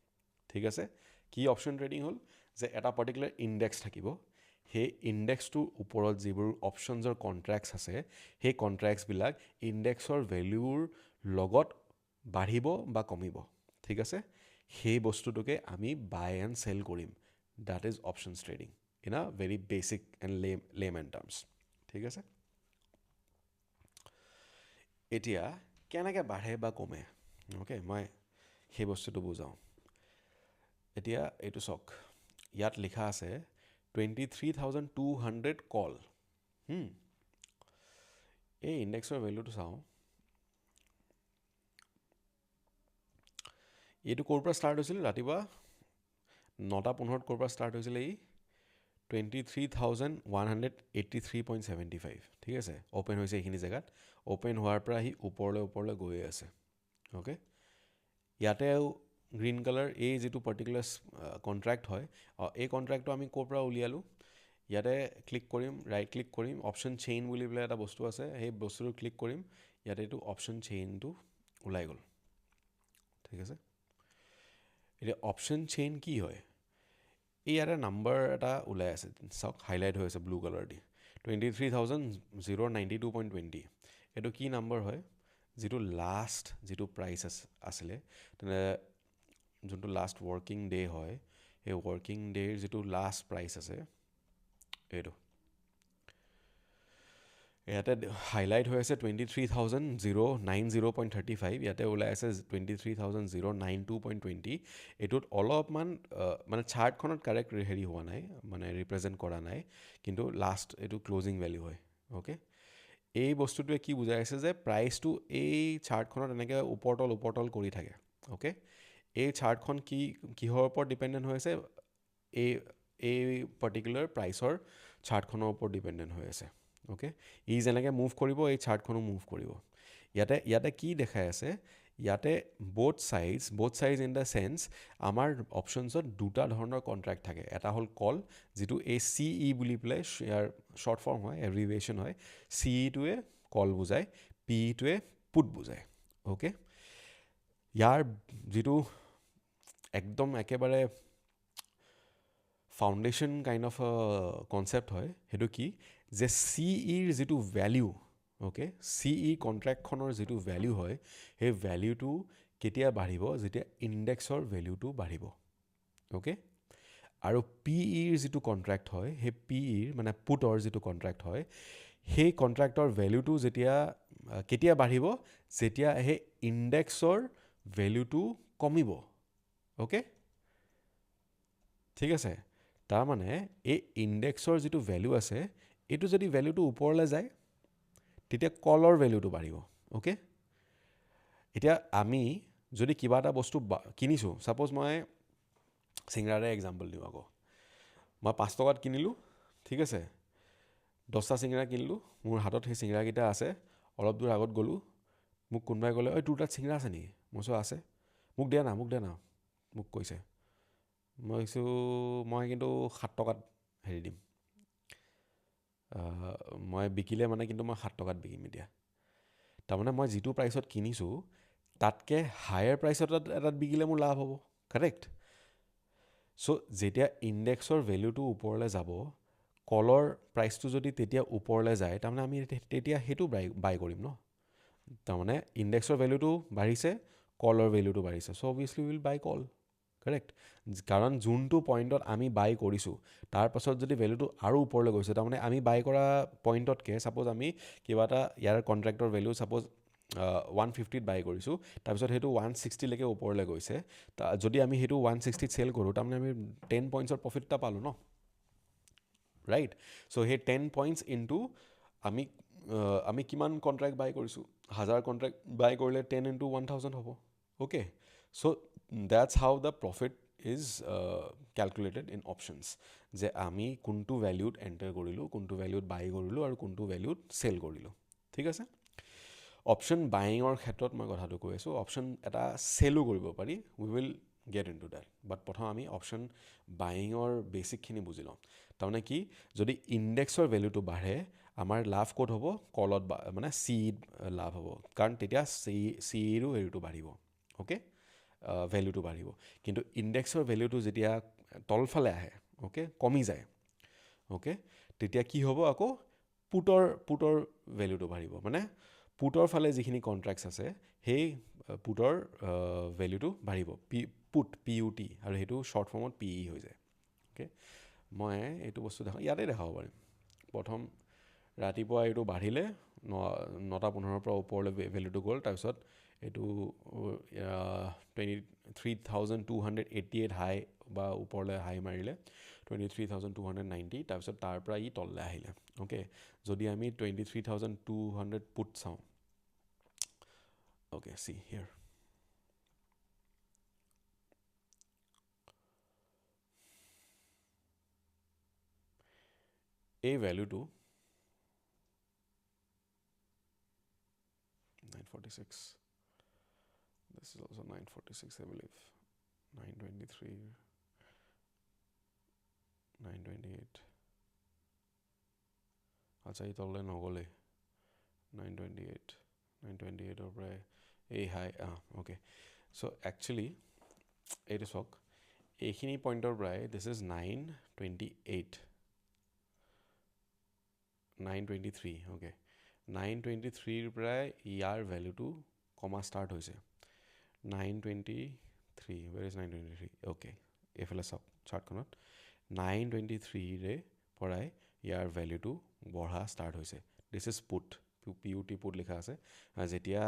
ঠিক আছে কি অপশ্যন ট্ৰেডিং হ'ল যে এটা পাৰ্টিকুলাৰ ইণ্ডেক্স থাকিব সেই ইণ্ডেক্সটোৰ ওপৰত যিবোৰ অপশ্যনছৰ কণ্ট্ৰেক্টছ আছে সেই কণ্ট্ৰেক্টছবিলাক ইণ্ডেক্সৰ ভেলিউৰ লগত বাঢ়িব বা কমিব ঠিক আছে সেই বস্তুটোকে আমি বাই এণ্ড চেল কৰিম that is options trading in a very basic and layman terms ঠিক আছে এতিয়া কেনেকৈ বাঢ়ে বা কমে অ'কে মই সেই বস্তুটো বুজাওঁ এতিয়া এইটো চাওক ইয়াত লিখা আছে 23,200 কল এই ইণ্ডেক্সৰ ভেলুটো চাওঁ এইটো ক'ৰ পৰা ষ্টাৰ্ট হৈছিল ৰাতিপুৱা 9:15 ক'ৰ পৰা ষ্টাৰ্ট হৈছিলে এই 23,183.75 ঠিক আছে অ'পেন হৈছে এইখিনি জেগাত অ'পেন হোৱাৰ পৰা আহি ওপৰলৈ গৈয়ে আছে অ'কে ইয়াতেও গ্ৰীণ কালাৰ এই যিটো পাৰ্টিকুলাৰ কণ্ট্ৰেক্ট হয় এই কণ্ট্ৰেক্টটো আমি ক'ৰ পৰা উলিয়ালোঁ ইয়াতে ক্লিক কৰিম ৰাইট ক্লিক কৰিম অপশ্যন চেইন বুলি পেলাই এটা বস্তু আছে সেই বস্তুটো ক্লিক কৰিম ইয়াতে এইটো অপশ্যন চেইনটো ওলাই গ'ল ঠিক আছে এতিয়া অপশ্যন চেইন কি হয় এই ইয়াতে নাম্বাৰ এটা ওলাই আছে চাওক হাইলাইট হৈ আছে ব্লু কালাৰ দি 23,092.20 এইটো কি নাম্বাৰ হয় যিটো লাষ্ট যিটো প্ৰাইচ আছিলে তেনে যোনটো লাষ্ট ৱৰ্কিং ডে হয় সেই ৱৰ্কিং ডেৰ যিটো লাষ্ট প্ৰাইচ আছে এইটো ইয়াতে হাইলাইট হৈ আছে 23,090.35 ইয়াতে ওলাই আছে 23,092.20 এইটোত অলপমান মানে চাৰ্টখনত কাৰেক্ট হেৰি হোৱা নাই মানে ৰিপ্ৰেজেণ্ট কৰা নাই কিন্তু লাষ্ট এইটো ক্ল'জিং ভেলিউ হয় অ'কে এই বস্তুটোৱে কি বুজাই আছে যে প্ৰাইচটো এই চাৰ্টখনত এনেকৈ ওপৰতল কৰি থাকে অ'কে এই চাৰ্টখন কিহৰ ওপৰত ডিপেণ্ডেণ্ট হৈ আছে এই পাৰ্টিকুলাৰ প্ৰাইচৰ চাৰ্টখনৰ ওপৰত ডিপেণ্ডেণ্ট হৈ আছে অ'কে ই যেনেকৈ মুভ কৰিব এই চাৰ্টখনো মুভ কৰিব ইয়াতে কি দেখাই আছে ইয়াতে বোথ চাইজ ইন দ্য চেন্স আমাৰ অপশ্যনছত দুটা ধৰণৰ কণ্ট্ৰেক্ট থাকে এটা হ'ল কল যিটো এই CE বুলি পেলাই ইয়াৰ শ্বৰ্ট ফৰ্ম হয় এব্ৰিভিয়েশ্যন হয় CEটোৱে কল বুজায় PEটোৱে পুট বুজায় অ'কে ইয়াৰ যিটো একদম একেবাৰে ফাউণ্ডেশ্যন কাইণ্ড অফ কনচেপ্ট হয় সেইটো কি যে CEৰ যিটো ভেলিউ অ'কে CE কণ্ট্ৰেক্টখনৰ যিটো ভেলিউ হয় সেই ভেলিউটো কেতিয়া বাঢ়িব যেতিয়া ইণ্ডেক্সৰ ভেলিউটো বাঢ়িব অ'কে আৰু PEৰ যিটো কণ্ট্ৰেক্ট হয় সেই PEৰ মানে পুটৰ যিটো কণ্ট্ৰেক্ট হয় সেই কণ্ট্ৰেক্টৰ ভেলিউটো কেতিয়া বাঢ়িব যেতিয়া সেই ইণ্ডেক্সৰ ভেলিউটো কমিব অ'কে ঠিক আছে তাৰমানে এই ইণ্ডেক্সৰ যিটো ভেলিউ আছে এইটো যদি ভেলিউটো ওপৰলৈ যায় তেতিয়া কলৰ ভেলিউটো বাঢ়িব অ'কে এতিয়া আমি যদি কিবা এটা বস্তু কিনিছোঁ ছাপ'জ মই চিংৰাৰে এক্সাম্পল দিওঁ আকৌ মই 5 টকাত কিনিলোঁ ঠিক আছে 10টা চিংৰা কিনিলোঁ মোৰ হাতত সেই চিংৰাকেইটা আছে অলপ দূৰ আগত গ'লোঁ মোক কোনোবাই ক'লে ঐ তোৰ তাত চিংৰা আছে নেকি মই চোৱা আছে মোক দে না মোক কৈছে মই কিন্তু 7 টকাত হেৰি দিম মই বিকিলে মানে কিন্তু মই 7 টকাত বিকিম এতিয়া তাৰমানে মই যিটো প্ৰাইচত কিনিছোঁ তাতকৈ হায়াৰ প্ৰাইচত এটাত বিকিলে মোৰ লাভ হ'ব কাৰেক্ট চ' যেতিয়া ইণ্ডেক্সৰ ভেলিউটো ওপৰলৈ যাব কলৰ প্ৰাইচটো যদি তেতিয়া ওপৰলৈ যায় তাৰমানে আমি তেতিয়া সেইটো বাই কৰিম ন তাৰমানে ইণ্ডেক্সৰ ভেলিউটো বাঢ়িছে কলৰ ভেলিউটো বাঢ়িছে so' obviously will buy call correct কাৰণ যোনটো পইণ্টত আমি বাই কৰিছোঁ তাৰপাছত যদি ভেলিউটো আৰু ওপৰলৈ গৈছে তাৰমানে আমি বাই কৰা পইণ্টতকৈ ছাপ'জ আমি কিবা এটা ইয়াৰ কণ্ট্ৰেক্টৰ ভেলিউ ছাপ'জ 150ত বাই কৰিছোঁ তাৰপিছত সেইটো 160লৈকে ওপৰলৈ গৈছে যদি আমি সেইটো 160ত চেল কৰোঁ তাৰমানে আমি 10 পইণ্টছৰ প্ৰফিট এটা পালোঁ ন ৰাইট চ' সেই 10 পইণ্টছ ইনটু আমি কিমান কণ্ট্ৰেক্ট বাই কৰিছোঁ 1000 কণ্ট্ৰেক্ট বাই কৰিলে 10 ইনটু 1000 হ'ব okay so' that's how the profit is calculated in options যে আমি কোনটো ভেলিউত এণ্টাৰ কৰিলোঁ কোনটো ভেলিউত বাই কৰিলোঁ আৰু কোনটো ভেলিউত চেল কৰিলোঁ ঠিক আছে অপশ্যন বাইঙৰ ক্ষেত্ৰত মই কথাটো কৈ আছোঁ অপশ্যন এটা চেলো কৰিব পাৰি we will get into detail but প্ৰথম আমি অপশ্যন বাইঙৰ বেচিকখিনি বুজি লওঁ তাৰমানে কি যদি ইণ্ডেক্সৰ ভেলিউটো বাঢ়ে আমাৰ লাভ ক'ত হ'ব কলত মানে CEত লাভ হ'ব কাৰণ তেতিয়া CEৰো হেৰিটো বাঢ়িব অ'কে ভেলিউটো বাঢ়িব কিন্তু ইণ্ডেক্সৰ ভেলিউটো যেতিয়া তলফালে আহে অ'কে কমি যায় অ'কে তেতিয়া কি হ'ব আকৌ পুটৰ ভেলিউটো বাঢ়িব মানে পুটৰ ফালে যিখিনি কণ্ট্ৰেক্টছ আছে সেই পুটৰ ভেলিউটো বাঢ়িব PUT আৰু সেইটো শ্বৰ্ট ফৰ্মত PE হৈ যায় অ'কে মই এইটো বস্তু ইয়াতে দেখাব পাৰিম প্ৰথম ৰাতিপুৱা এইটো বাঢ়িলে 9:15 পৰা ওপৰলৈ ভেলিউটো গ'ল তাৰপিছত এইটো 23,288 হাই বা ওপৰলৈ হাই মাৰিলে 23,290 তাৰপিছত তাৰ পৰা ই তললৈ আহিলে অ'কে যদি আমি 23,200 পুট চাওঁ অ'কে চি হিয়াৰ এই ভেলিউটো 946 This is also 946, I believe. 923, 928. আচ্ছা এই তললৈ নগ'লে 928, 928ৰ পৰাই এই হাই অ'কে চ' একচুৱেলি এইটো চাওক এইখিনি পইণ্টৰ পৰাই দিছ ইজ 928, 923 অ'কে 923ৰ পৰাই ইয়াৰ ভেলুটো কমা ষ্টাৰ্ট হৈছে 923 where is 923 অ'কে এইফালে চাওক চাৰ্টখনত 923ৰে পৰাই ইয়াৰ ভেলুটো বঢ়া ষ্টাৰ্ট হৈছে this is put PUT put লিখা আছে যেতিয়া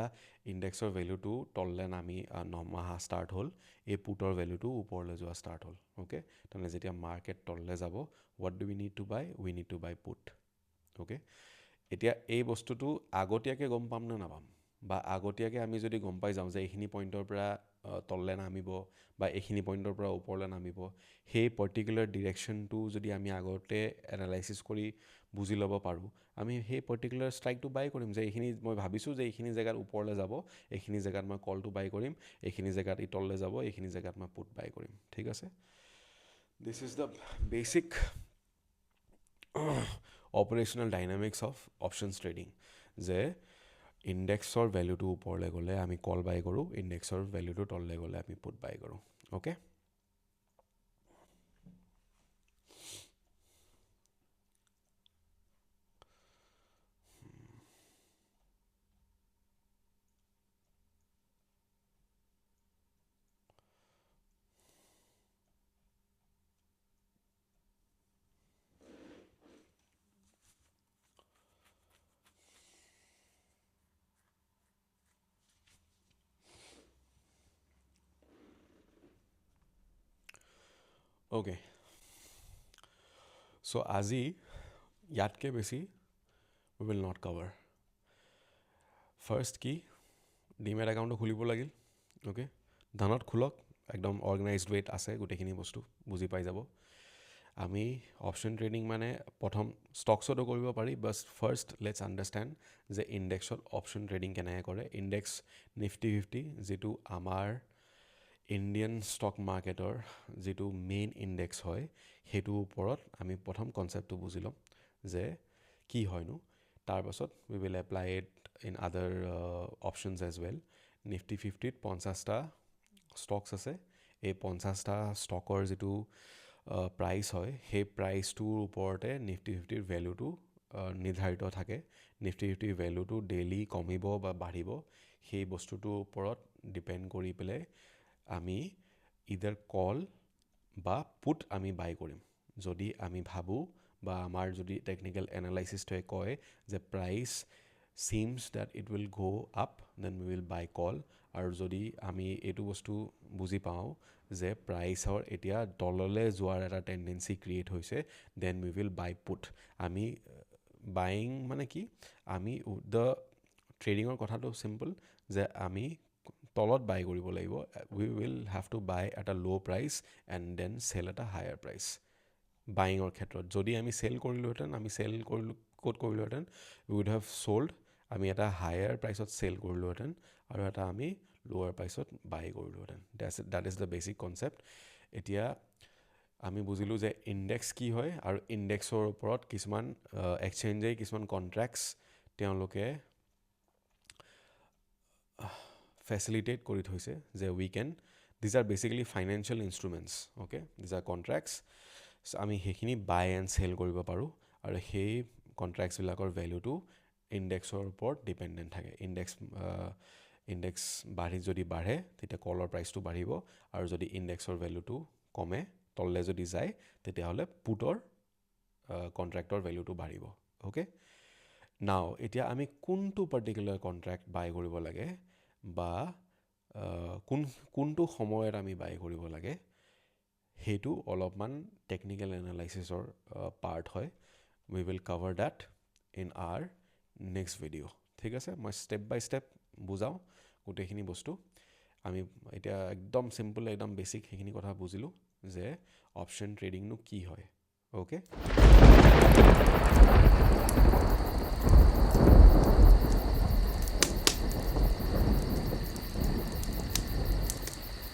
ইণ্ডেক্সৰ ভেলুটো তললৈ নামি নমাহা ষ্টাৰ্ট হ'ল এই পুটৰ ভেলুটো ওপৰলৈ যোৱা ষ্টাৰ্ট হ'ল অ'কে তাৰমানে যেতিয়া মাৰ্কেট তললৈ যাব what do we need to buy we need to buy put okay এতিয়া এই বস্তুটো আগতীয়াকৈ গম পাম নে নাপাম বা আগতীয়াকৈ আমি যদি গম পাই যাওঁ যে এইখিনি পইণ্টৰ পৰা তললৈ নামিব বা এইখিনি পইণ্টৰ পৰা ওপৰলৈ নামিব সেই পাৰ্টিকুলাৰ ডিৰেকশ্যনটো যদি আমি আগতে এনালাইচিছ কৰি বুজি ল'ব পাৰোঁ আমি সেই পাৰ্টিকুলাৰ ষ্ট্ৰাইকটো বাই কৰিম যে এইখিনি মই ভাবিছোঁ যে এইখিনি জেগাত ওপৰলৈ যাব এইখিনি জেগাত মই কলটো বাই কৰিম এইখিনি জেগাত ই তললৈ যাব এইখিনি জেগাত মই পুট বাই কৰিম ঠিক আছে দিছ is the basic operational dynamics of options trading যে ইণ্ডেক্সৰ ভেলুটো ওপৰলৈ গ'লে আমি কল বাই কৰোঁ ইণ্ডেক্সৰ ভেলুটো তললৈ গ'লে আমি পুট বাই কৰোঁ অ'কে অ'কে চ' আজি ইয়াতকৈ বেছি উই উইল নট কভাৰ ফাৰ্ষ্ট কি ডিমেট একাউণ্টটো খুলিব লাগিল অ'কে ধানত খোলক একদম অৰ্গেনাইজড ৱেত আছে গোটেইখিনি বস্তু বুজি পাই যাব আমি অপশ্যন ট্ৰেডিং মানে প্ৰথম ষ্টকছতো কৰিব পাৰি বাট ফাৰ্ষ্ট লেটছ আণ্ডাৰষ্টেণ্ড যে ইণ্ডেক্সত অপশ্যন ট্ৰেডিং কেনেকৈ কৰে ইণ্ডেক্স নিফটি 50 যিটো আমাৰ ইণ্ডিয়ান ষ্টক মাৰ্কেটৰ যিটো মেইন ইণ্ডেক্স হয় সেইটোৰ ওপৰত আমি প্ৰথম কনচেপ্টটো বুজি ল'ম যে কি হয়নো তাৰপাছত we will apply it in other options as well Nifty 50ত 50টা ষ্টকছ আছে এই 50টা ষ্টকৰ যিটো প্ৰাইচ হয় সেই প্ৰাইচটোৰ ওপৰতে নিফটি 50ৰ ভেলুটো নিৰ্ধাৰিত থাকে নিফটি 50ৰ ভেলুটো ডেইলি কমিব বা বাঢ়িব সেই বস্তুটোৰ ওপৰত ডিপেণ্ড কৰি পেলাই আমি ইদাৰ কল বা পুট আমি বাই কৰিম যদি আমি ভাবোঁ বা আমাৰ যদি টেকনিকেল এনালাইচিছটোৱে কয় যে price seems that it will go' up then we will buy call আৰু যদি আমি এইটো বস্তু বুজি পাওঁ যে প্ৰাইচৰ এতিয়া তললৈ যোৱাৰ এটা টেণ্ডেঞ্চি ক্ৰিয়েট হৈছে then we will buy put আমি বাইং মানে কি আমি দ্য ট্ৰেডিঙৰ কথাটো চিম্পল যে আমি তলত বাই কৰিব লাগিব we will have to buy at a low' price and then sell at a higher price বাইঙৰ ক্ষেত্ৰত যদি আমি চেল কৰিলোহেঁতেন আমি চেল কৰিলোঁ ক'ত কৰিলোহেঁতেন উই উইড হেভ চ'ল্ড আমি এটা হায়াৰ প্ৰাইচত চেল কৰিলোহেঁতেন আৰু এটা আমি লোৱাৰ প্ৰাইচত বাই কৰিলোহেঁতেন that is the basic concept এতিয়া আমি বুজিলোঁ যে ইণ্ডেক্স কি হয় আৰু ইণ্ডেক্সৰ ওপৰত কিছুমান এক্সচেঞ্জে কিছুমান কণ্ট্ৰেক্টছ তেওঁলোকে ফেচিলিটেট কৰি থৈছে যে we can these are basically financial instruments okay these are contracts আমি সেইখিনি বাই এণ্ড চেল কৰিব পাৰোঁ আৰু সেই কণ্ট্ৰেক্টছবিলাকৰ ভেলুটো ইণ্ডেক্সৰ ওপৰত ডিপেণ্ডেণ্ট থাকে ইণ্ডেক্স যদি বাঢ়ে তেতিয়া কলৰ প্ৰাইচটো বাঢ়িব আৰু যদি ইণ্ডেক্সৰ ভেলুটো কমে তললৈ যদি যায় তেতিয়াহ'লে পুটৰ কণ্ট্ৰেক্টৰ ভেলুটো বাঢ়িব অ'কে নাও এতিয়া আমি কোনটো পাৰ্টিকুলাৰ কণ্ট্ৰেক্ট বাই কৰিব লাগে বা কোনটো সময়ত আমি বাই কৰিব লাগে সেইটো অলপমান টেকনিকেল এনালাইচিছৰ পাৰ্ট হয় we will cover that in our next video' ঠিক আছে মই ষ্টেপ বাই ষ্টেপ বুজাওঁ গোটেইখিনি বস্তু আমি এতিয়া একদম চিম্পল একদম বেচিক সেইখিনি কথা বুজিলোঁ যে অপশ্যন ট্ৰেডিংনো কি হয় অ'কে